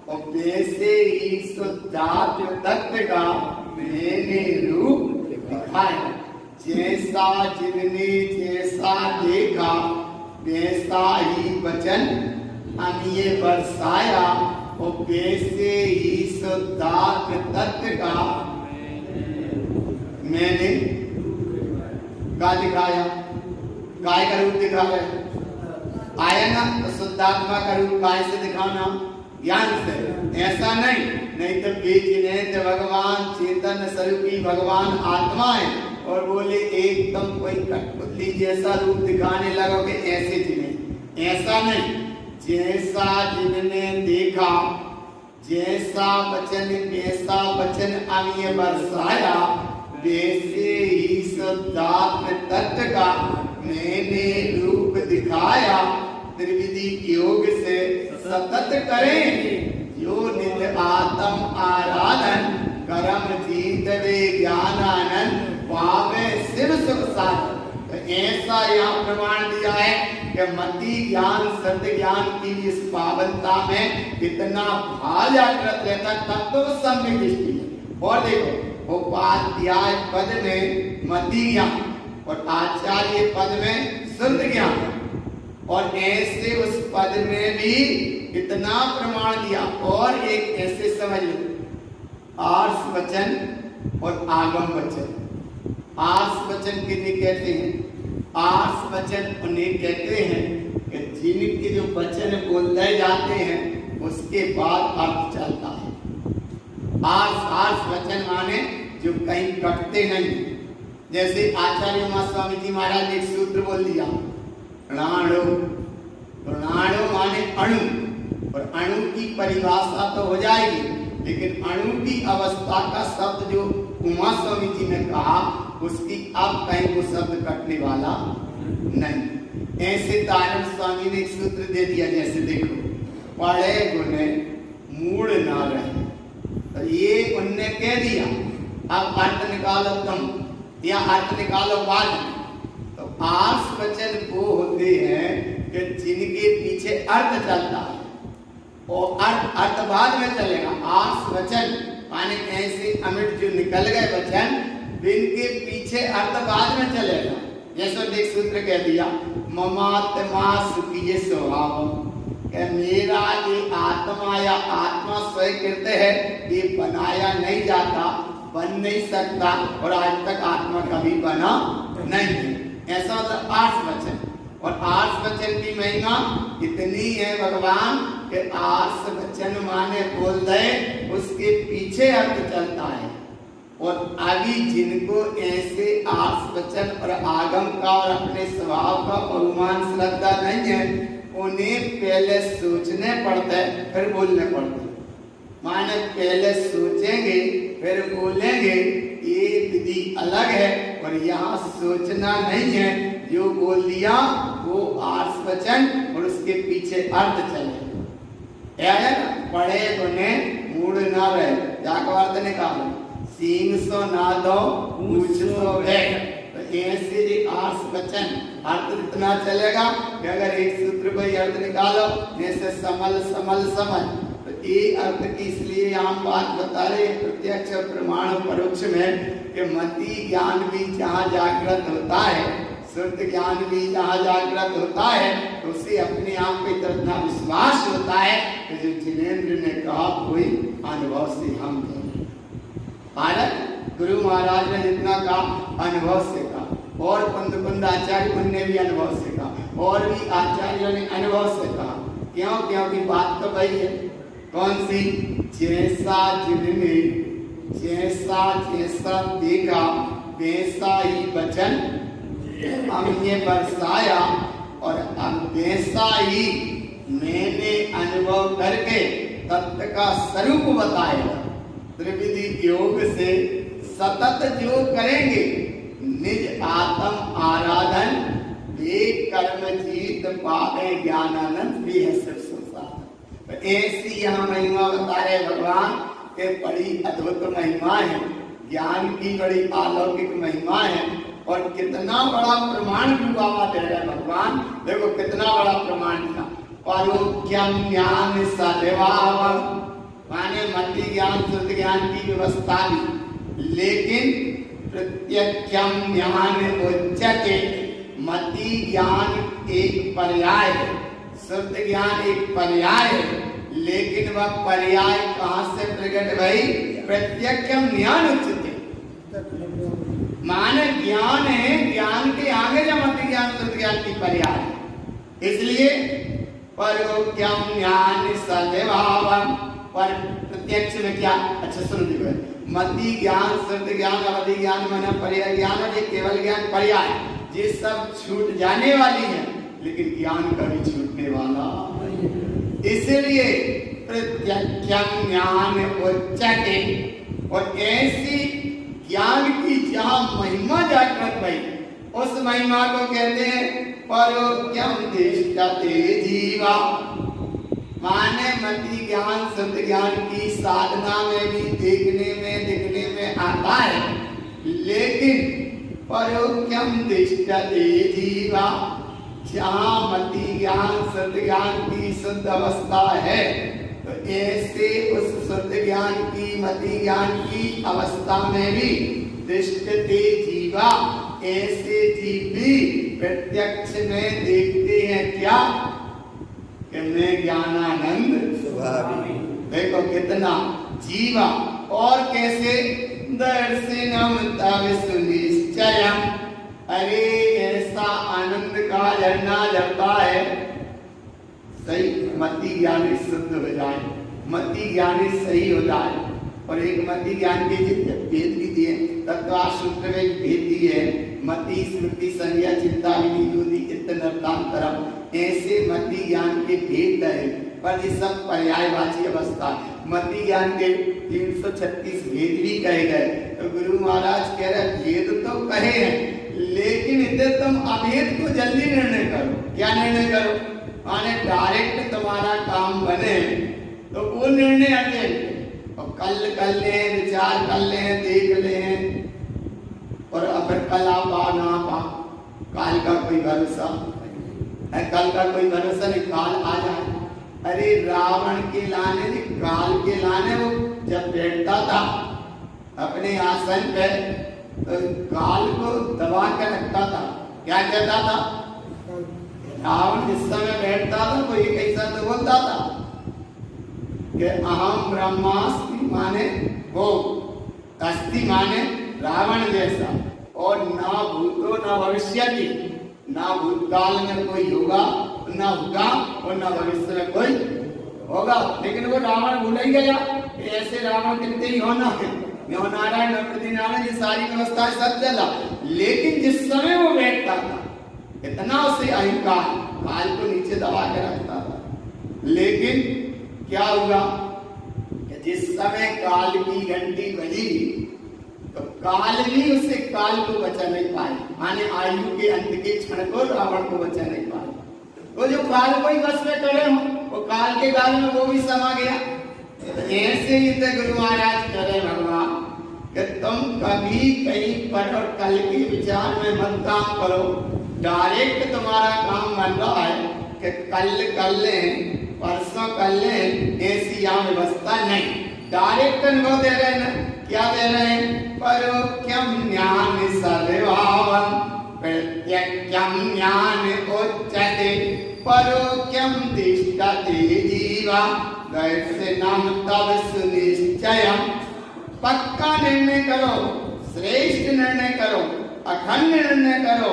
और वैसे ही शुद्धात्म तत्व का मैंने रूप दिखाया। जैसा जिनने जैसा देखा वैसा ही वचन हम ये बरसाया, और वैसे ही शुद्धात्म तत्व का मैंने क्या दिखाया? काय का रूप दिखाया आया ना, तो शुद्धात्मा का रूप काय से दिखाना? ज्ञान से। ऐसा नहीं तो बेचिन्हित भगवान चेतन स्वरूपी भगवान आत्मा है, और बोले एकदम कोई कठपुतली जैसा रूप दिखाने लगोगे ऐसे जिन्हें, ऐसा नहीं। जैसा जिनने देखा जैसा वचन वैसा वचन अमीय बरसाया, वैसे ही शुद्धात्म तत्व का मैंने रूप दिखाया। त्रिविधि योग से सतत करें जो निज आत्म आराधन, कर्म जीत वे ज्ञान आनंद, पावे शिव सुख साधन। तो ऐसा यहाँ प्रमाण दिया है कि मति ज्ञान सत्य ज्ञान की इस पावनता में इतना भाव जागृत रहता, तब तो सम्यक दृष्टि है। और देखो उपाध्याय पद में मति ज्ञान और आचार्य पद में शुद्ध ज्ञान, और ऐसे उस पद में भी इतना प्रमाण दिया। और एक ऐसे समझ लो, आर्ष वचन और आगम वचन। आर्ष वचन किन्हें कहते हैं? आर्ष वचन उन्हें कहते हैं कि जिनके जो वचन बोलते जाते हैं उसके बाद अर्थ चलता है। आर्ष वचन माने जो कहीं कटते नहीं। जैसे आचार्य उमा स्वामी जी महाराज ने एक सूत्र बोल दिया, प्राणो। प्राणो माने अणु, और अणु की परिभाषा तो हो जाएगी, लेकिन अणु की अवस्था का शब्द जो उमा स्वामी जी ने कहा उसकी अब कहीं वो शब्द कटने वाला नहीं। ऐसे तारण स्वामी ने एक सूत्र दे दिया, जैसे देखो पढ़े गुने मूड ना रहे, तो ये उनने कह दिया। अब अर्थ निकालो तुम, या अर्थ निकालो बाद में। तो आर्ष वचन वो होते हैं कि जिनके पीछे अर्थ चलता है, और अर्थ बाद में चलेगा। आर्ष वचन माने ऐसे अमृत जो निकल गए वचन, जिनके पीछे अर्थ बाद में चलेगा। जैसे देख सूत्र कह दिया, ममात्मा सुखी स्वभाव, कि मेरा ये आत्मा या आत्मा स्वीकृत है, ये बनाया नहीं जाता, बन नहीं सकता और आज तक आत्मा कभी बना नहीं है। ऐसा मतलब आर्ष वचन। और आर्ष वचन की महिमा इतनी है भगवान कि आर्ष वचन माने बोल दे, उसके पीछे अर्थ चलता है। और अभी जिनको ऐसे आर्ष वचन और आगम का और अपने स्वभाव का अनुमान श्रद्धा नहीं है, उन्हें पहले सोचने पड़ते हैं फिर बोलने पड़ते हैं। माने पहले सोचेंगे फिर बोलेंगे, ये विधि अलग है। और यहाँ सोचना नहीं है, जो बोल दिया वो आर्ष वचन और उसके पीछे अर्थ चले। पढ़े गुने मूड ना रहे, जाकर अर्थ निकालो। सींग सो ना दो, पूछ सो बैठ। तो ऐसे आर्ष वचन अर्थ इतना चलेगा कि अगर एक सूत्र को अर्थ निकालो, जैसे समल समल समझ, तो ये अर्थ की इसलिए आम बात बता रहे प्रत्यक्ष प्रमाण परोक्ष में कि मति ज्ञान भी जहाँ जागृत होता है, शुद्ध ज्ञान भी जहाँ जागृत होता है, तो उसे अपने आप पे इतना विश्वास होता है कि जो जिनेंद्र ने कहा कोई अनुभव से हम नहीं। भारत गुरु महाराज ने जितना कहा अनुभव से कहा, और कुंद आचार्य उनने भी अनुभव से कहा, और भी आचार्यों ने अनुभव से कहा। क्यों? क्योंकि बात तो वही है। कौन सी? जैसा जिनने जैसा जैसा देखा वैसा ही वचन हमने बरसाया, और अब वैसा ही मैंने अनुभव करके तत्व का स्वरूप बताया। त्रिविधि योग से सतत जो करेंगे निज आत्म आराधन, वे कर्म जीत पावे ज्ञानानंद भी है सिर्फ संसार। ऐसी यहाँ महिमा बता रहे भगवान के बड़ी अद्भुत महिमा है, ज्ञान की बड़ी अलौकिक महिमा है। और कितना बड़ा प्रमाण भी बाबा दे रहे भगवान, देखो कितना बड़ा प्रमाण था। परोक्षम ज्ञान सदेवावम, माने मति ज्ञान शुद्ध ज्ञान की व्यवस्था भी, लेकिन प्रत्यक्षम ज्ञान उच्चते, मति ज्ञान एक पर्याय है, शुद्ध ज्ञान एक पर्याय है, लेकिन वह पर्याय कहाँ से प्रकट भई? प्रत्यक्षम ज्ञान उच्चते, माने ज्ञान है, ज्ञान के आगे जब मति ज्ञान शुद्ध ज्ञान की पर्याय। इसलिए परोक्षम ज्ञान सदेवावम, पर प्रत्यक्ष में क्या? अच्छा सुन लीजिए, मति ज्ञान शुद्ध ज्ञान अवधि ज्ञान माना पर्याय ज्ञान है, केवल ज्ञान पर्याय, ये सब छूट जाने वाली है, लेकिन ज्ञान कभी छूटने वाला। इसलिए प्रत्यक्षम ज्ञान उच्चते, और ऐसी ज्ञान की जहाँ महिमा जागृत भई, उस महिमा को कहते हैं परोक्षम तिष्ठते जीवा। माने मति ज्ञान शुद्ध ज्ञान की साधना में भी देखने में दिखने में आता है, लेकिन परोक्षम तिष्ठते जीवा, जहाँ मति ज्ञान शुद्ध ज्ञान की शुद्ध अवस्था है, तो ऐसे उस शुद्ध ज्ञान की मति ज्ञान की अवस्था में भी तिष्ठते जीवा, ऐसे जीव भी प्रत्यक्ष में देखते हैं क्या? कि मैं ज्ञानानंद स्वभावी। देखो कितना जीवा, और कैसे? दर्शनम तव सुनिश्चयम, अरे ऐसा आनंद का झरना झरता है, सही मति ज्ञानी शुद्ध हो जाए, मति ज्ञानी सही हो जाए। और एक मति ज्ञान के भेद भी दिए, तत्वासूत्र में भेद दिए, मति स्मृति संज्ञा चिंता विनियोगी इतनर्तांतरम, ऐसे मति ज्ञान के भेद है। पर ये सब पर्यायवाची अवस्था, मति ज्ञान के 336 भेद भी कहे गए। तो गुरु महाराज कह रहे भेद तो कहे हैं, लेकिन इधर तुम अभेद को जल्दी निर्णय करो। क्या निर्णय करो? माने डायरेक्ट तुम्हारा काम बने तो वो निर्णय हटे, और कल कर ले, विचार कर ले, देख ले, और अगर कल आप ना पा, काल का कोई भरोसा है, कल का कोई भरोसा नहीं, काल आ जाए। अरे रावण के लाने नहीं, काल के लाने वो जब बैठता था अपने आसन पे, तो काल को दबा के रखता था। क्या कहता था? रावण जिस समय बैठता था तो ये कैसा तो बोलता था कि अहम ब्रह्मास्मि माने वो, अस्ति माने रावण जैसा, और ना भूतो ना भविष्यति, ना भूतकाल में कोई होगा ना होगा और ना भविष्य में कोई होगा। लेकिन वो रावण भूल ही गया कि ऐसे रावण कितने ही होना है, नारायण नारायण ये सारी व्यवस्था सब चला। लेकिन जिस समय वो बैठता था इतना उसे अहंकार काल को नीचे दबा के रखता था। लेकिन क्या हुआ कि जिस समय काल की घंटी बजी तो काल भी उसे काल को बचा नहीं पाए, माने आयु के अंत के क्षण को रावण को बचा नहीं पाए। वो जो काल को ही बस में करे हो वो काल के काल में वो भी समा गया। ऐसे ही तो गुरु महाराज करे भगवान कि तुम कभी कहीं पर और कल के विचार में मत काम करो। डायरेक्ट तुम्हारा काम बन रहा है कि कल कर ले परसों कर ले, ऐसी यहाँ व्यवस्था नहीं। डायरेक्ट अनुभव दे रहे हैं। क्या दे रहे हैं? परोक्यम ज्ञान सर्वावम प्रत्यक्षम ज्ञान उच्यते परोक्यम तिष्ठते जीवा दर्शनम तव सुनिश्चयम्। पक्का निर्णय करो, श्रेष्ठ निर्णय करो, अखंड निर्णय करो,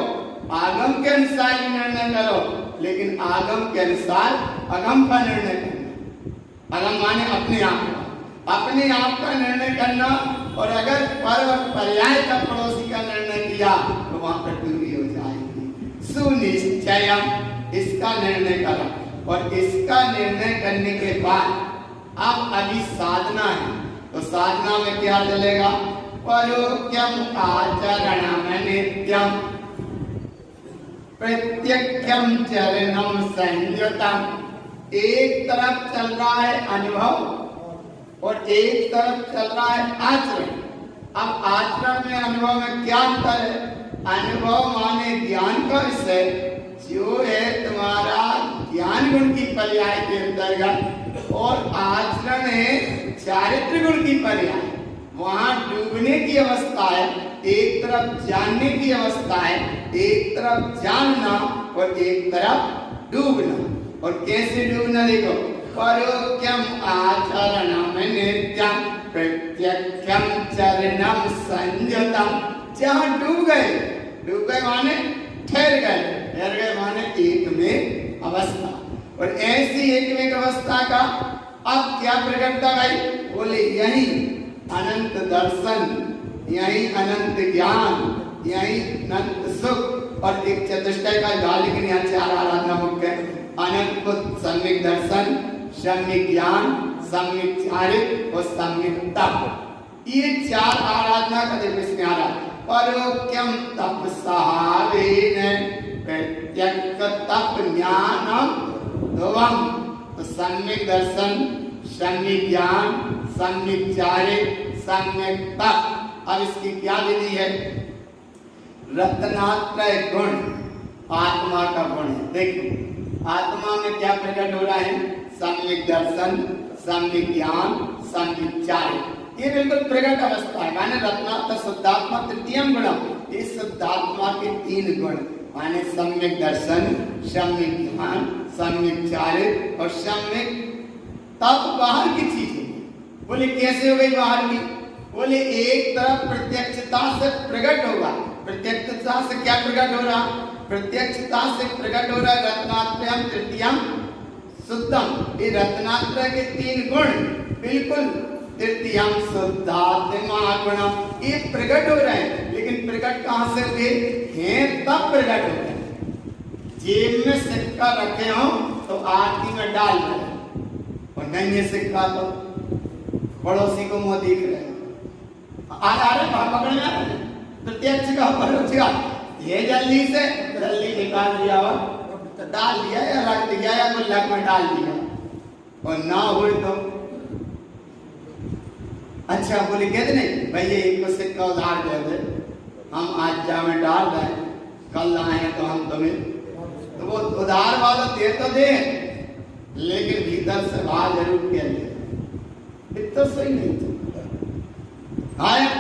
आगम के अनुसार निर्णय करो, लेकिन आगम के अनुसार अगम का निर्णय करना। अगम माने अपने आप का निर्णय करना। और अगर पर पर्याय का पड़ोसी का निर्णय किया तो वहां पर दूरी हो जाएगी। सुनिश्चयम्, इसका निर्णय करो। और इसका निर्णय करने के बाद अब अभी साधना है, तो साधना में क्या चलेगा? परोक्यम आचरणम नित्यम प्रत्यक्षम चरणम संयुतम। एक तरफ चल रहा है अनुभव और एक तरफ चल रहा है आचरण। अब आचरण में अनुभव में क्या अंतर है? अनुभव माने ज्ञान का विषय जो है तुम्हारा ज्ञान गुण की पर्याय के अंतर्गत, और आचरण है चारित्र गुण की पर्याय। वहां डूबने की अवस्था है, एक तरफ जानने की अवस्था है, एक तरफ जानना और एक तरफ डूबना। और कैसे डूबना देखो, परोक्यम आचरणम नित्यम प्रत्यक्षम चरणम संयुतम। जहां डूब गए माने ठहर गए माने एक में अवस्था। और ऐसी एक में अवस्था का अब क्या प्रकटता भाई? बोले यही अनंत दर्शन, यही अनंत ज्ञान, यही अनंत सुख। और एक चतुष्टय का गाल, लेकिन यहाँ चार आराधना मुख्य है। अनंत सम्यक दर्शन, सम्यक ज्ञान, सम्यक चारित्र और सम्यक तप। ये चार आराधना का देखो इसमें आ रहा। परोक्यम तप सहावेन प्रत्यक्ष तप ज्ञानम ध्रुवम। तो सम्यक दर्शन, सम्यक ज्ञान, सम्यक चारित्र, सम्यक तप। अब इसकी क्या विधि है? रत्नात्रय गुण आत्मा का गुण है। देखो आत्मा में क्या प्रकट हो रहा है? सम्यक दर्शन, सम्यक ज्ञान, सम्यक चारित्र। ये बिल्कुल प्रकट अवस्था है। माने रत्नात्म शुद्धात्मा तृतीयम गुणम। इस शुद्धात्मा के तीन गुण माने सम्यक दर्शन, सम्यक ज्ञान, सम्यक चारित्र और सम्यक तप बाहर की चीज है। बोले कैसे हो गई बाहर की? बोले एक तरफ प्रत्यक्षता से प्रकट होगा। प्रत्यक्षता से क्या प्रकट हो रहा? प्रत्यक्षता से प्रकट हो रहा रत्नात्रयम तृतीयम शुद्धम। ये रत्नात्रय के तीन गुण बिल्कुल तृतीयम शुद्धात्मा गुणम, ये प्रकट हो रहे हैं। लेकिन प्रकट कहां से हुए हैं? तब प्रकट हो रहे हैं। जेब में सिक्का रखे हो तो आरती में डाल रहे, और नहीं है सिक्का तो पड़ोसी को मुंह दिख रहे आ रहे पकड़ में आ रहे। प्रत्यक्ष का परोक्ष का ये जल्दी से जल्दी निकाल दिया और तो डाल दिया या रख दिया या गुल्लक में डाल दिया, और ना हुए तो अच्छा बोले कहते नहीं भाई ये एक सिक्का उधार दे दे, हम आज जा में डाल रहे हैं, कल आए हैं तो हम तुम्हें, तो वो उधार वाला दे तो दे, लेकिन भीतर से बाहर जरूर कह दे इतना सही नहीं था।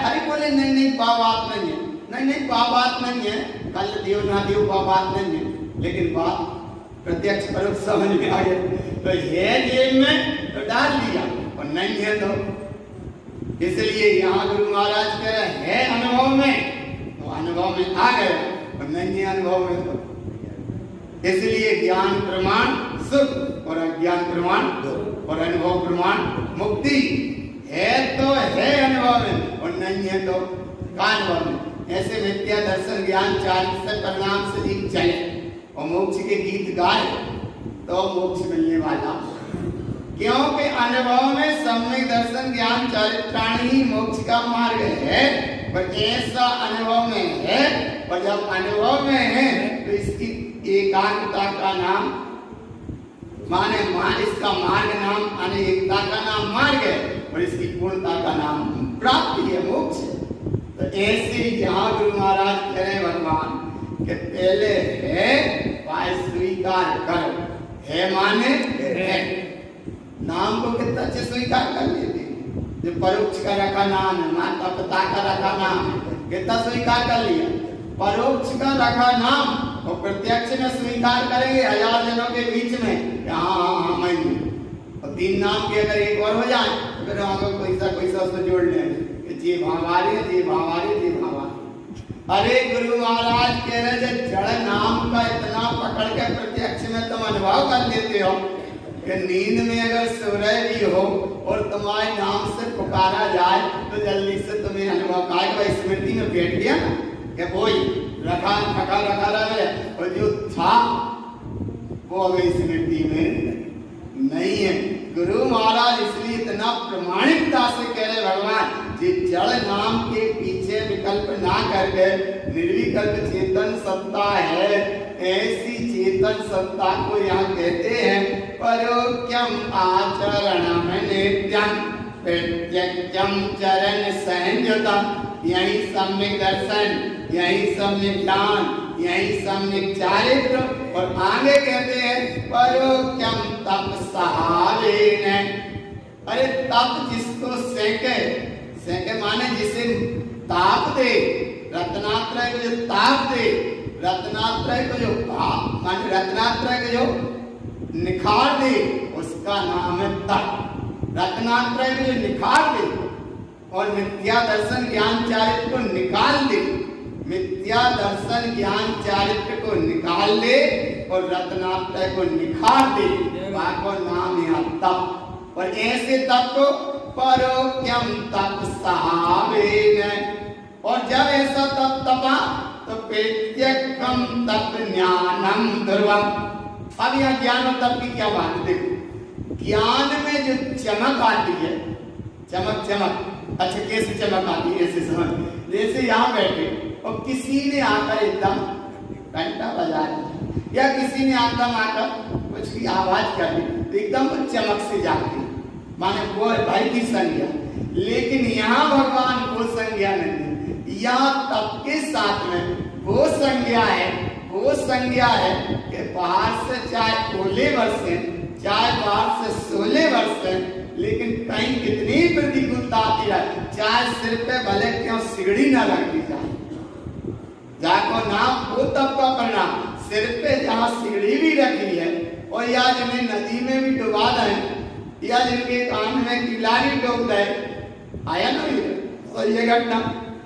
अरे बोले नहीं नहीं बात नहीं है, नहीं नहीं बात नहीं है, कल दियो ना दियो बात नहीं है, लेकिन बात प्रत्यक्ष परोक्ष समझ में आ गया। तो है जेब में तो डाल लिया और नहीं है तो, इसलिए यहाँ गुरु महाराज कह रहे है अनुभव में तो अनुभव में आ गया और नहीं है अनुभव में तो, इसलिए ज्ञान प्रमाण सुख और अज्ञान प्रमाण दुख और अनुभव प्रमाण मुक्ति। है तो है अनुभव में और नहीं है तो अनुभव में। ऐसे मिथ्या दर्शन ज्ञान चारित्र परिणाम से जीव चले और मोक्ष के गीत गाए तो मोक्ष मिलने वाला, क्योंकि अनुभव में सम्यक दर्शन ज्ञान चारित्राणी ही मोक्ष का मार्ग है। पर ऐसा अनुभव में है और जब अनुभव में है तो इसकी एकाग्रता का नाम माने इसका मार्ग नाम अनेकता का नाम मार्ग है और इसकी पूर्णता का नाम प्राप्ति है, मोक्ष। तो ऐसे यहाँ गुरु महाराज कह रहे भगवान कि पहले है पाए स्वीकार कर, है माने है। नाम को कितना अच्छे स्वीकार कर लेते हैं, जो परोक्ष का रखा नाम है, माता पिता का रखा नाम है, कितना स्वीकार कर लिया। परोक्ष का रखा नाम और प्रत्यक्ष में स्वीकार करेंगे हजार जनों के बीच में, हाँ मैं हूँ। और तीन नाम के अगर एक और हो जाए तो फिर हम लोग कोई सा उसको जोड़ लेंगे, जी भावारी जी भावारी जी भावारी। अरे गुरु महाराज कह रहे जड़ नाम का इतना पकड़ के प्रत्यक्ष में तुम अनुभव कर लेते हो कि नींद में अगर सो रहे भी हो और तुम्हारे नाम से पुकारा जाए तो जल्दी से तुम्हें अनुभव का स्मृति में बैठ गया ना कि वही रखा रहे और जो था वो अगर स्मृति में नहीं है। गुरु महाराज इसलिए इतना प्रमाणिकता से कह रहे भगवान जी जड़ नाम के पीछे विकल्प ना करके निर्विकल्प चेतन सत्ता है, ऐसी चेतन सत्ता को यहाँ कहते हैं परोक्यम आचरणम नित्यम प्रत्यक्षम चरण संयुतम। यही सम्यक दर्शन, यही सम्यक ज्ञान, यही सम्यक चारित्र। और आगे कहते हैं परोक्यम तप सहावेन। अरे तप जिसको सेके माने जिसे ताप दे, रत्नात्रय को जो ताप दे, रत्नात्रय को जो माने रत्नात्रय को जो निखार दे उसका नाम है तप। रत्नात्रय को जो निखार दे और मिथ्या दर्शन ज्ञान चारित्र को निकाल दे, मिथ्या दर्शन ज्ञान चारित्र को निकाल ले और रत्नात्रय को निखार दे, वहाँ नाम है तप। और ऐसे तप को परोक्यम तप सहावेन। और जब ऐसा तप तपा तो प्रत्यक्षम तप ज्ञानम ध्रुवम। अब यहाँ ज्ञान और तप की क्या बात है, देखो ज्ञान में जो चमक आती है, चमक अच्छा कैसे चमक आती है ऐसे समझ, जैसे यहाँ बैठे और किसी ने आकर एकदम घंटा बजा दिया या किसी ने आकर कुछ की आवाज कर दी तो एकदम वो चमक से जाती है, माने वो भाई की संज्ञा। लेकिन यहाँ भगवान वो संज्ञा नहीं, यहाँ तप के साथ में वो संज्ञा है कि बाहर से चाहे ओले बरसे, चाहे बाहर से सोले बरसे, लेकिन कहीं कितनी प्रतिकूलता आती है, चाहे सिर पे भले क्यों सिगड़ी ना लगती जाए, जाको नाम वो तप का परिणाम सिर पे जहाँ सिगड़ी भी रखी है और या जिन्हें नदी में भी डुबा दें या जिनके कान में किलारी डूब गए, आया ना ये। और ये घटना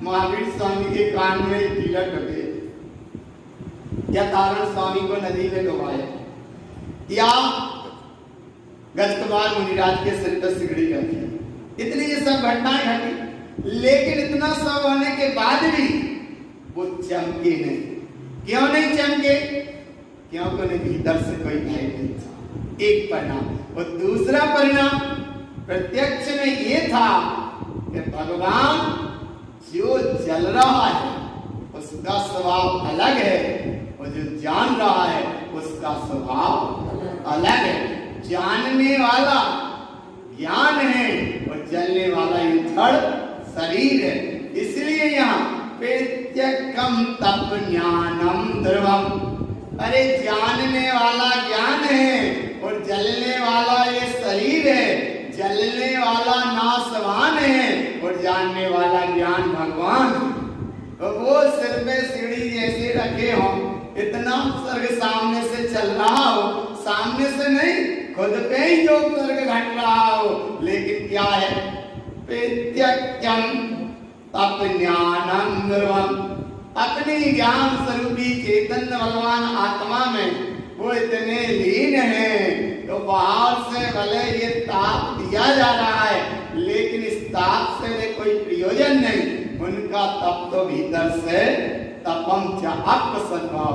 महावीर स्वामी के कान में तिलक डूबे या तारण स्वामी को नदी में डुबाया या गजकुमार मुनिराज के सिर पर सिगड़ी रखी, इतनी ये सब घटनाएं घटी। लेकिन इतना सब होने के बाद भी वो चमके नहीं। क्यों नहीं चमके? क्योंकि उन्हें भीतर से कोई भय नहीं था, एक परिणाम। और दूसरा परिणाम प्रत्यक्ष में ये था कि भगवान जो जल रहा है उसका स्वभाव अलग है और जो जान रहा है उसका स्वभाव अलग है। जानने वाला ज्ञान है और जलने वाला ये जड़ शरीर है। इसलिए यहाँ प्रत्यक्षम तप ज्ञानम ध्रुवम। अरे जानने वाला ज्ञान है और जलने वाला ये शरीर है, जलने वाला नाशवान है और जानने वाला ज्ञान भगवान। तो वो सिर पे सीढ़ी जैसे रखे हों इतना उपसर्ग सामने से चल रहा हो, सामने से नहीं, खुद पे ही जो उपसर्ग घट रहा हो, लेकिन क्या है? प्रत्यक्षम तप ज्ञानम ध्रुवम, अपनी ज्ञान स्वरूपी चैतन्य भगवान आत्मा में वो इतने लीन है, तो बाहर से भले ये ताप दिया जा रहा है, लेकिन इस ताप से कोई प्रयोजन नहीं, उनका तप तो भीतर से तपम च अपसद्भाव,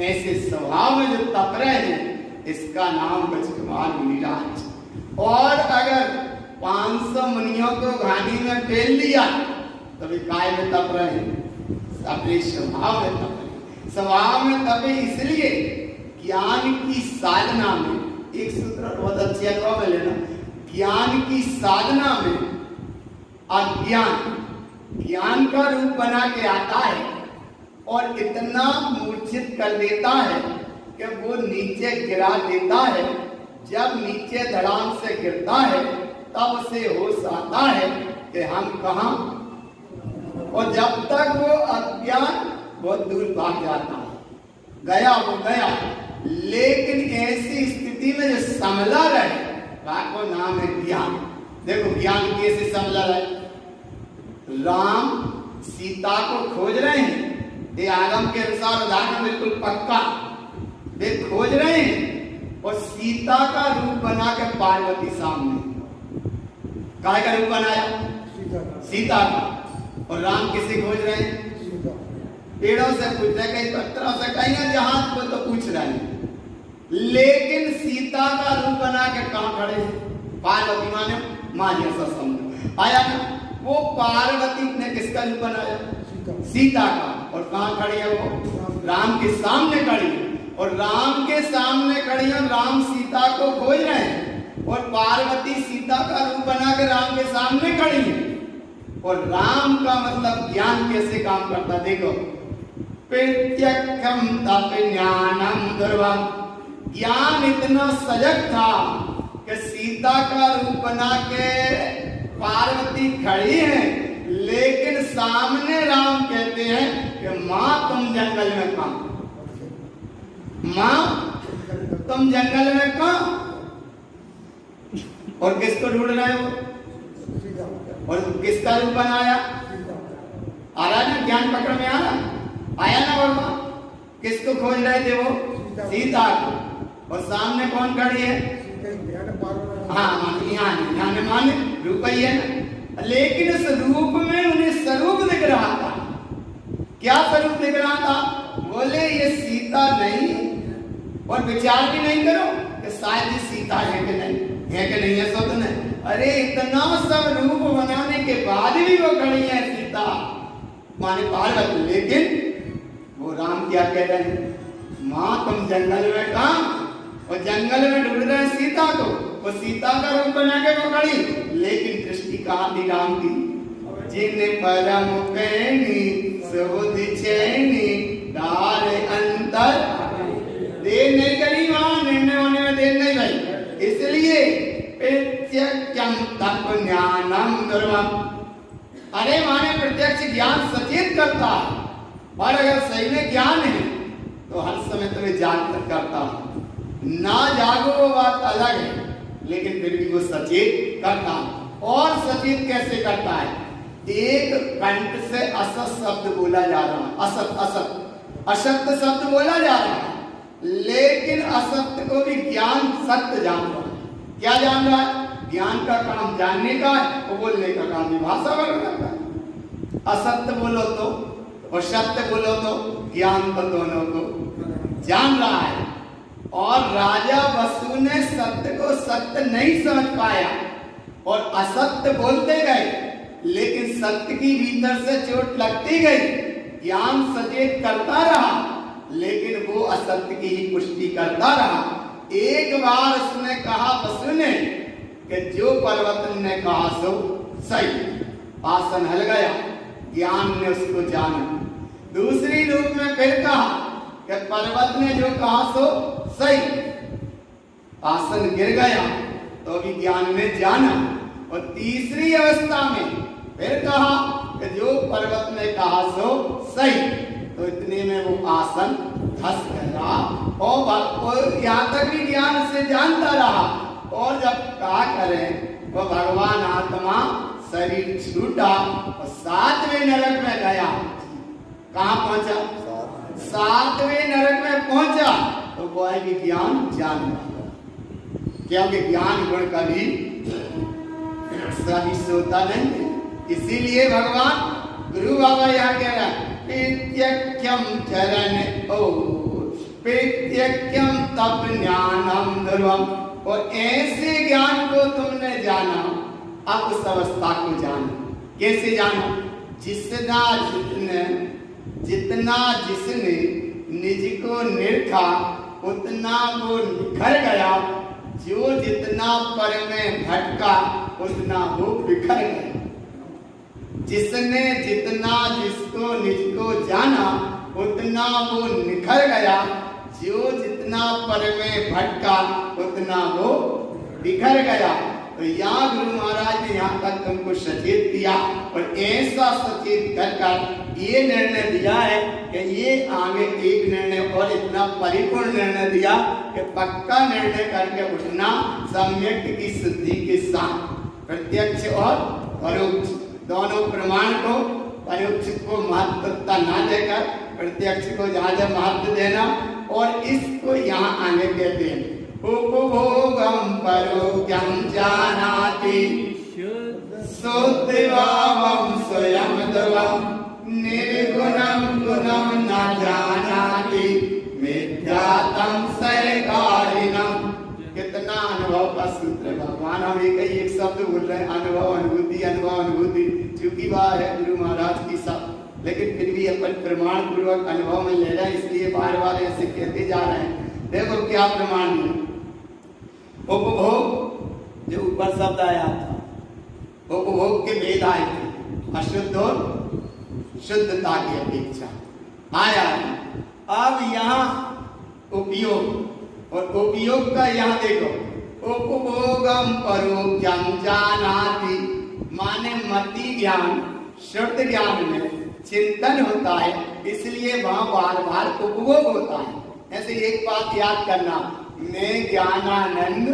ऐसे स्वभाव में जो तप रहे हैं, इसका नाम ब्रजकुमार मुनिराज। और अगर 500 मुनियों को घानी में फेल लिया तो भी काय में तप रहे हैं? अपने स्वभाव में तप रहे। स्वभाव में तपे इसलिए ज्ञान की साधना में, एक सूत्र बहुत अच्छी अथवा में लेना, ज्ञान की साधना में अज्ञान ज्ञान का रूप बना के आता है और इतना मूर्छित कर देता है कि वो नीचे गिरा देता है। जब नीचे धड़ाम से गिरता है तब उसे होश आता है कि हम कहां, और जब तक वो अज्ञान बहुत दूर भाग जाता है, गया वो गया। लेकिन ऐसी स्थिति में जो संभला रहे, को नाम है ज्ञान। देखो ज्ञान कैसे संभला रहे? राम सीता को खोज रहे हैं, ये आगम के अनुसार उदाहरण बिल्कुल पक्का, वे खोज रहे हैं और सीता का रूप बना के पार्वती सामने, काय का रूप बनाया? सीता का। और राम किसे खोज रहे हैं? पेड़ों से पूछ रहे, कहीं पत्थरों से, कहीं जहां को तो पूछ रहे हैं, लेकिन सीता का रूप बना के कहां खड़े हैं? पार्वती माने मां जैसा समझ आया ना। वो पार्वती ने किसका रूप बनाया? सीता का। और कहां खड़ी है वो? राम के सामने खड़ी है। और राम के सामने खड़ी है, राम सीता को खोज रहे हैं और पार्वती सीता का रूप बना के राम के सामने खड़ी है। और राम का मतलब ज्ञान कैसे काम करता? देखो, प्रत्यक्षम तप ज्ञानम ध्रुवम, ज्ञान इतना सजग था कि सीता का रूप बना के पार्वती खड़ी है, लेकिन सामने राम कहते हैं कि मां तुम जंगल में कहां? मां तुम जंगल में कहां? और किसको ढूंढ रहे हो? और किसका रूप बनाया? आ रहा ना, ज्ञान पकड़ में आ रहा, आया ना वर्मा? किसको खोज रहे थे वो? सीता को। और सामने कौन खड़ी है? हाँ, यहाँ माने रूप ही है ना। लेकिन इस रूप में उन्हें स्वरूप दिख रहा था। क्या स्वरूप दिख रहा था? बोले ये सीता नहीं, और विचार भी नहीं करो कि शायद ये सीता है कि नहीं है, कि नहीं है, सो तो नहीं। अरे इतना सब रूप बनाने के बाद भी वो खड़ी है सीता माने पार्वती, लेकिन वो राम क्या कह रहे हैं? मां तुम जंगल में कहां? और जंगल में ढूंढ रहे हैं सीता को, वो सीता का रूप बना के वो खड़ी, लेकिन दृष्टि कहां थी राम की? जिन परम पैनी सुबुद्धि चैनी दार अंतर, देर नहीं करी, वहां निर्णय होने में देर नहीं भाई। इसलिए प्रत्यक्षम तप ज्ञानम ध्रुवम, अरे माने प्रत्यक्ष ज्ञान सचेत करता है, और अगर सही में ज्ञान है तो हर समय तुम्हें जागृत करता है। ना जागो वो बात अलग है, लेकिन फिर भी वो सचेत करता है। और सचेत कैसे करता है? एक कंठ से असत शब्द बोला जा रहा है, असत्य शब्द बोला जा रहा है, लेकिन असत्य को भी ज्ञान सत्य जान रहा है। क्या जान रहा है? ज्ञान का काम जानने का है, वो बोलने का काम भी भाषा वर्ग करता है। असत्य बोलो तो और सत्य बोलो तो ज्ञान तो दोनों को जान रहा है। और राजा वसु ने सत्य को सत्य नहीं समझ पाया और असत्य बोलते गए, लेकिन सत्य की भीतर से चोट लगती गई। ज्ञान सचेत करता रहा, लेकिन वो असत्य की ही पुष्टि करता रहा। एक बार उसने कहा वसु ने कि जो पर्वत ने कहा सो सही, आसन हल गया, ज्ञान ने उसको जाना। दूसरी रूप में फिर कहा कि पर्वत ने जो कहा सो सही, आसन गिर गया, तो अभी ज्ञान ने जाना। और तीसरी अवस्था में फिर कहा कि जो पर्वत ने कहा सो सही, तो इतने में वो आसन धस गया और यहाँ तक भी ज्ञान से जानता रहा। और जब क्या करें, वो भगवान आत्मा शरीर छूटा और 7वें नरक में गया। कहाँ पहुंचा? 7वें नरक में पहुंचा। तो वो है कि ज्ञान जान रहा, क्योंकि ज्ञान गुण कभी सभी सोता नहीं। इसीलिए भगवान गुरु बाबा यहाँ कह रहा है पित्यक्यम चरण ओ पित्यक्यम तप ज्ञानम ध्रुवम। और ऐसे ज्ञान को तुमने जाना, अब उस अवस्था को जानो। कैसे जानो? जितना जिसने निज को निरखा उतना वो निखर गया, जो जितना पर में भटका उतना वो बिखर गया। जिसने जितना जिसको निज को जाना उतना वो निखर गया, जो जितना पर में भटका उतना वो बिखर गया। तो यहाँ गुरु महाराज ने यहाँ तक तुमको सचेत किया और ऐसा सचेत कर ये निर्णय दिया है कि ये आगे एक निर्णय और इतना परिपूर्ण निर्णय दिया कि पक्का निर्णय करके उठना सम्यक की सिद्धि के साथ, प्रत्यक्ष और परोक्ष दोनों प्रमाण को, परोक्ष को महत्वता ना देकर प्रत्यक्ष को ज्यादा महत्व देना। और इसको यहाँ आने कहते हैं उपभोगम परोक्षम जानाति शुद्धभावम स्वयं ध्रुवम निर्गुणम गुणम न जानाति मिथ्यात्म संकारिणम। कितना अनुभव का सूत्र भगवान। हम एक शब्द बोल रहे हैं, अनुभव अनुभूति अनुभव अनुभूति। चूंकि वह है गुरु महाराज की सब, लेकिन फिर भी अपन प्रमाण पूर्वक अनुभव में ले रहे हैं, इसलिए बार बार ऐसे कहते जा रहे हैं। देखो क्या प्रमाण है। उपभोग जो ऊपर शब्द आया था, उपभोग के भेद आए थे, अशुद्ध और शुद्धता की अपेक्षा आया। अब यहाँ उपयोग, और उपयोग का यहाँ देखो उपभोगम परोक्षम जानाति, माने मति ज्ञान शुद्ध ज्ञान में चिंतन होता है, इसलिए वहां बार बार उपभोग होता है। ऐसे एक बात याद करना, मैं ज्ञानानंद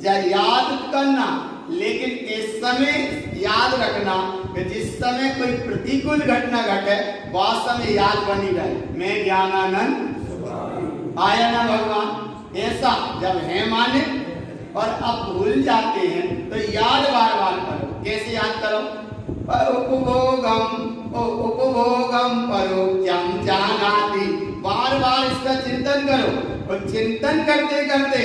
याद करना, लेकिन इस समय याद रखना कि जिस समय कोई प्रतिकूल घटना घटे वह समय याद बनी रहे, मैं ज्ञानानंद आया ना भगवान। ऐसा जब है माने और अब भूल जाते हैं तो याद बार बार करो। कैसे याद करो? उपभोगम परोक्षम जानाति, बार बार इसका चिंतन करो। और चिंतन करते करते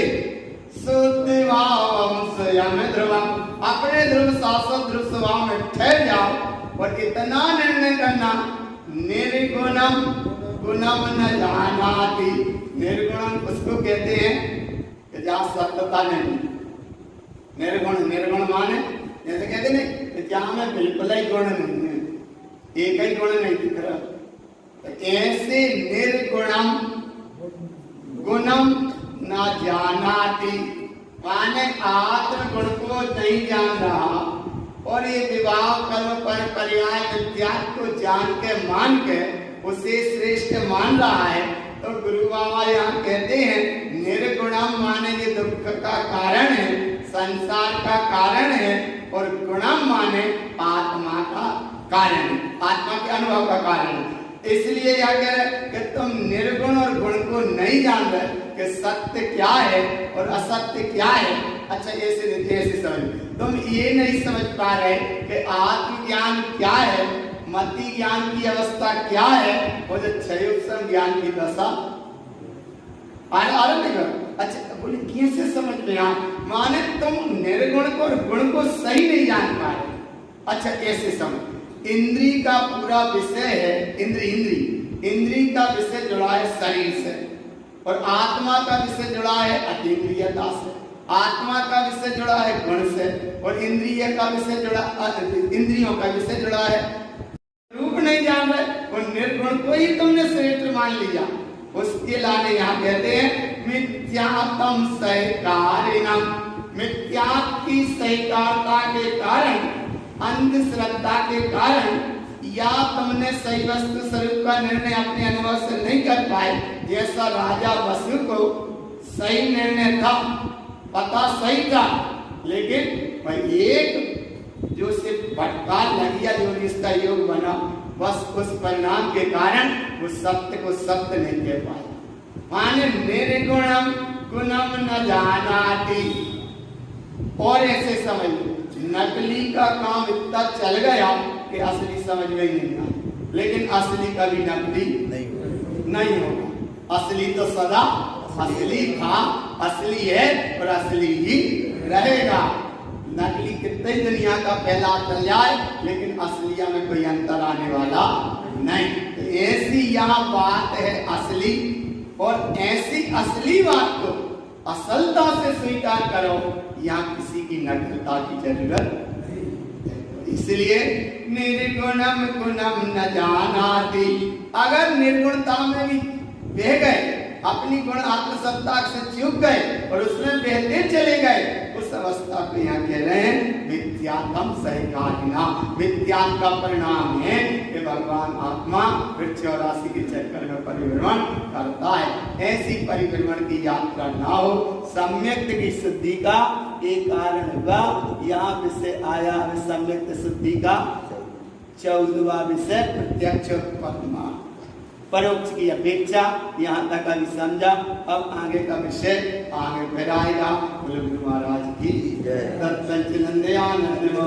शुद्धभावम स्वयं ध्रुवम, अपने ध्रुव शाश्वत ध्रुव स्वभाव में ठहर जाओ। और इतना निर्णय करना निर्गुणम गुणम न जानाति। निर्गुणम उसको कहते हैं कि जहाँ सत्यता नहीं। निर्गुण माने जैसे कहते नहीं जहाँ में बिल्कुल ही गुण नहीं है, एक ही गुण नहीं दिख रहा, तो ऐसे निर्गुणम गुणम न जानाति, माने आत्म गुण को नहीं जान रहा और ये विवाह कर्म पर पर्याय विद्यार्थ को जान के मान के उसे श्रेष्ठ मान रहा है। तो गुरु बाबा यहाँ कहते हैं निर्गुणम माने ये दुख का कारण है, संसार का कारण है, और गुणम माने आत्मा का कारण, आत्मा के अनुभव का कारण। इसलिए यह कह रहे कि तुम निर्गुण और गुण को नहीं जान रहे कि सत्य क्या है और असत्य क्या है। अच्छा ऐसे समझ, तुम ये नहीं समझ पा रहे कि आत्मज्ञान क्या है, मति ज्ञान की अवस्था क्या है, और जो क्षयोत्सव ज्ञान की दशा आरंभ करो। अच्छा बोले कैसे समझ में आ? माने तुम निर्गुण को और गुण को सही नहीं जान पा रहे। अच्छा ऐसे समझ, इंद्री का पूरा विषय है, इंद्री का विषय जुड़ा है शरीर से, और आत्मा का विषय जुड़ा है अतीन्द्रियता से। आत्मा का विषय जुड़ा है गुण से, और इंद्रिय का विषय जुड़ा, इंद्रियों का विषय जुड़ा है रूप नहीं जान रहे, और निर्गुण को ही तुमने श्रेष्ठ मान लिया। उसके लाने यहाँ कहते हैं मिथ्यात्म सहकारिणम, मिथ्यात्व की सहकारता के कारण, अंधश्रद्धा के कारण या तुमने सही वस्तु स्वरूप का निर्णय अपने अनुभव से नहीं कर पाए, जैसा राजा वसु को सही निर्णय था, पता सही था, लेकिन भाई एक जो सिर्फ फटकार लग गया, जो जिसका योग बना, बस उस परिणाम के कारण वो सत्य को सत्य नहीं कह पाए। माने निर्गुणम गुणम न जानाति, और ऐसे समझ लो नकली का काम इतना चल गया कि असली समझ में ही नहीं आया, लेकिन असली कभी नकली नहीं होगा। असली तो सदा असली था, असली है और असली ही रहेगा। नकली कितने दुनिया का फैला चल जाए, लेकिन असलिया में कोई अंतर आने वाला नहीं। तो ऐसी यहाँ बात है असली, और ऐसी असली बात को असलता से स्वीकार करो, यहाँ किसी की नकलता की जरूरत नहीं। इसलिए निर्गुणम गुणम न जानाति, अगर निर्गुणता में भी बह गए, अपनी गुण आत्मसत्ता से चूक गए और उसमें बहते चले गए, उस अवस्था को यहाँ कह रहे हैं मिथ्यात्म सहकारिणा। मिथ्या का परिणाम है कि भगवान आत्मा फिर 84 के चक्कर में परिभ्रमण करता है। ऐसी परिभ्रमण की यात्रा ना हो। सम्यक की शुद्धि का एक कारण होगा, यहाँ विषय आया है सम्यक शुद्धि का 14वां विषय प्रत्यक्ष परमात्मा, परोक्ष की अपेक्षा। यहाँ तक अभी समझा, अब आगे का विषय आगे फिर आएगा। गुरु महाराज की जय। तत्संचित नंदयानंद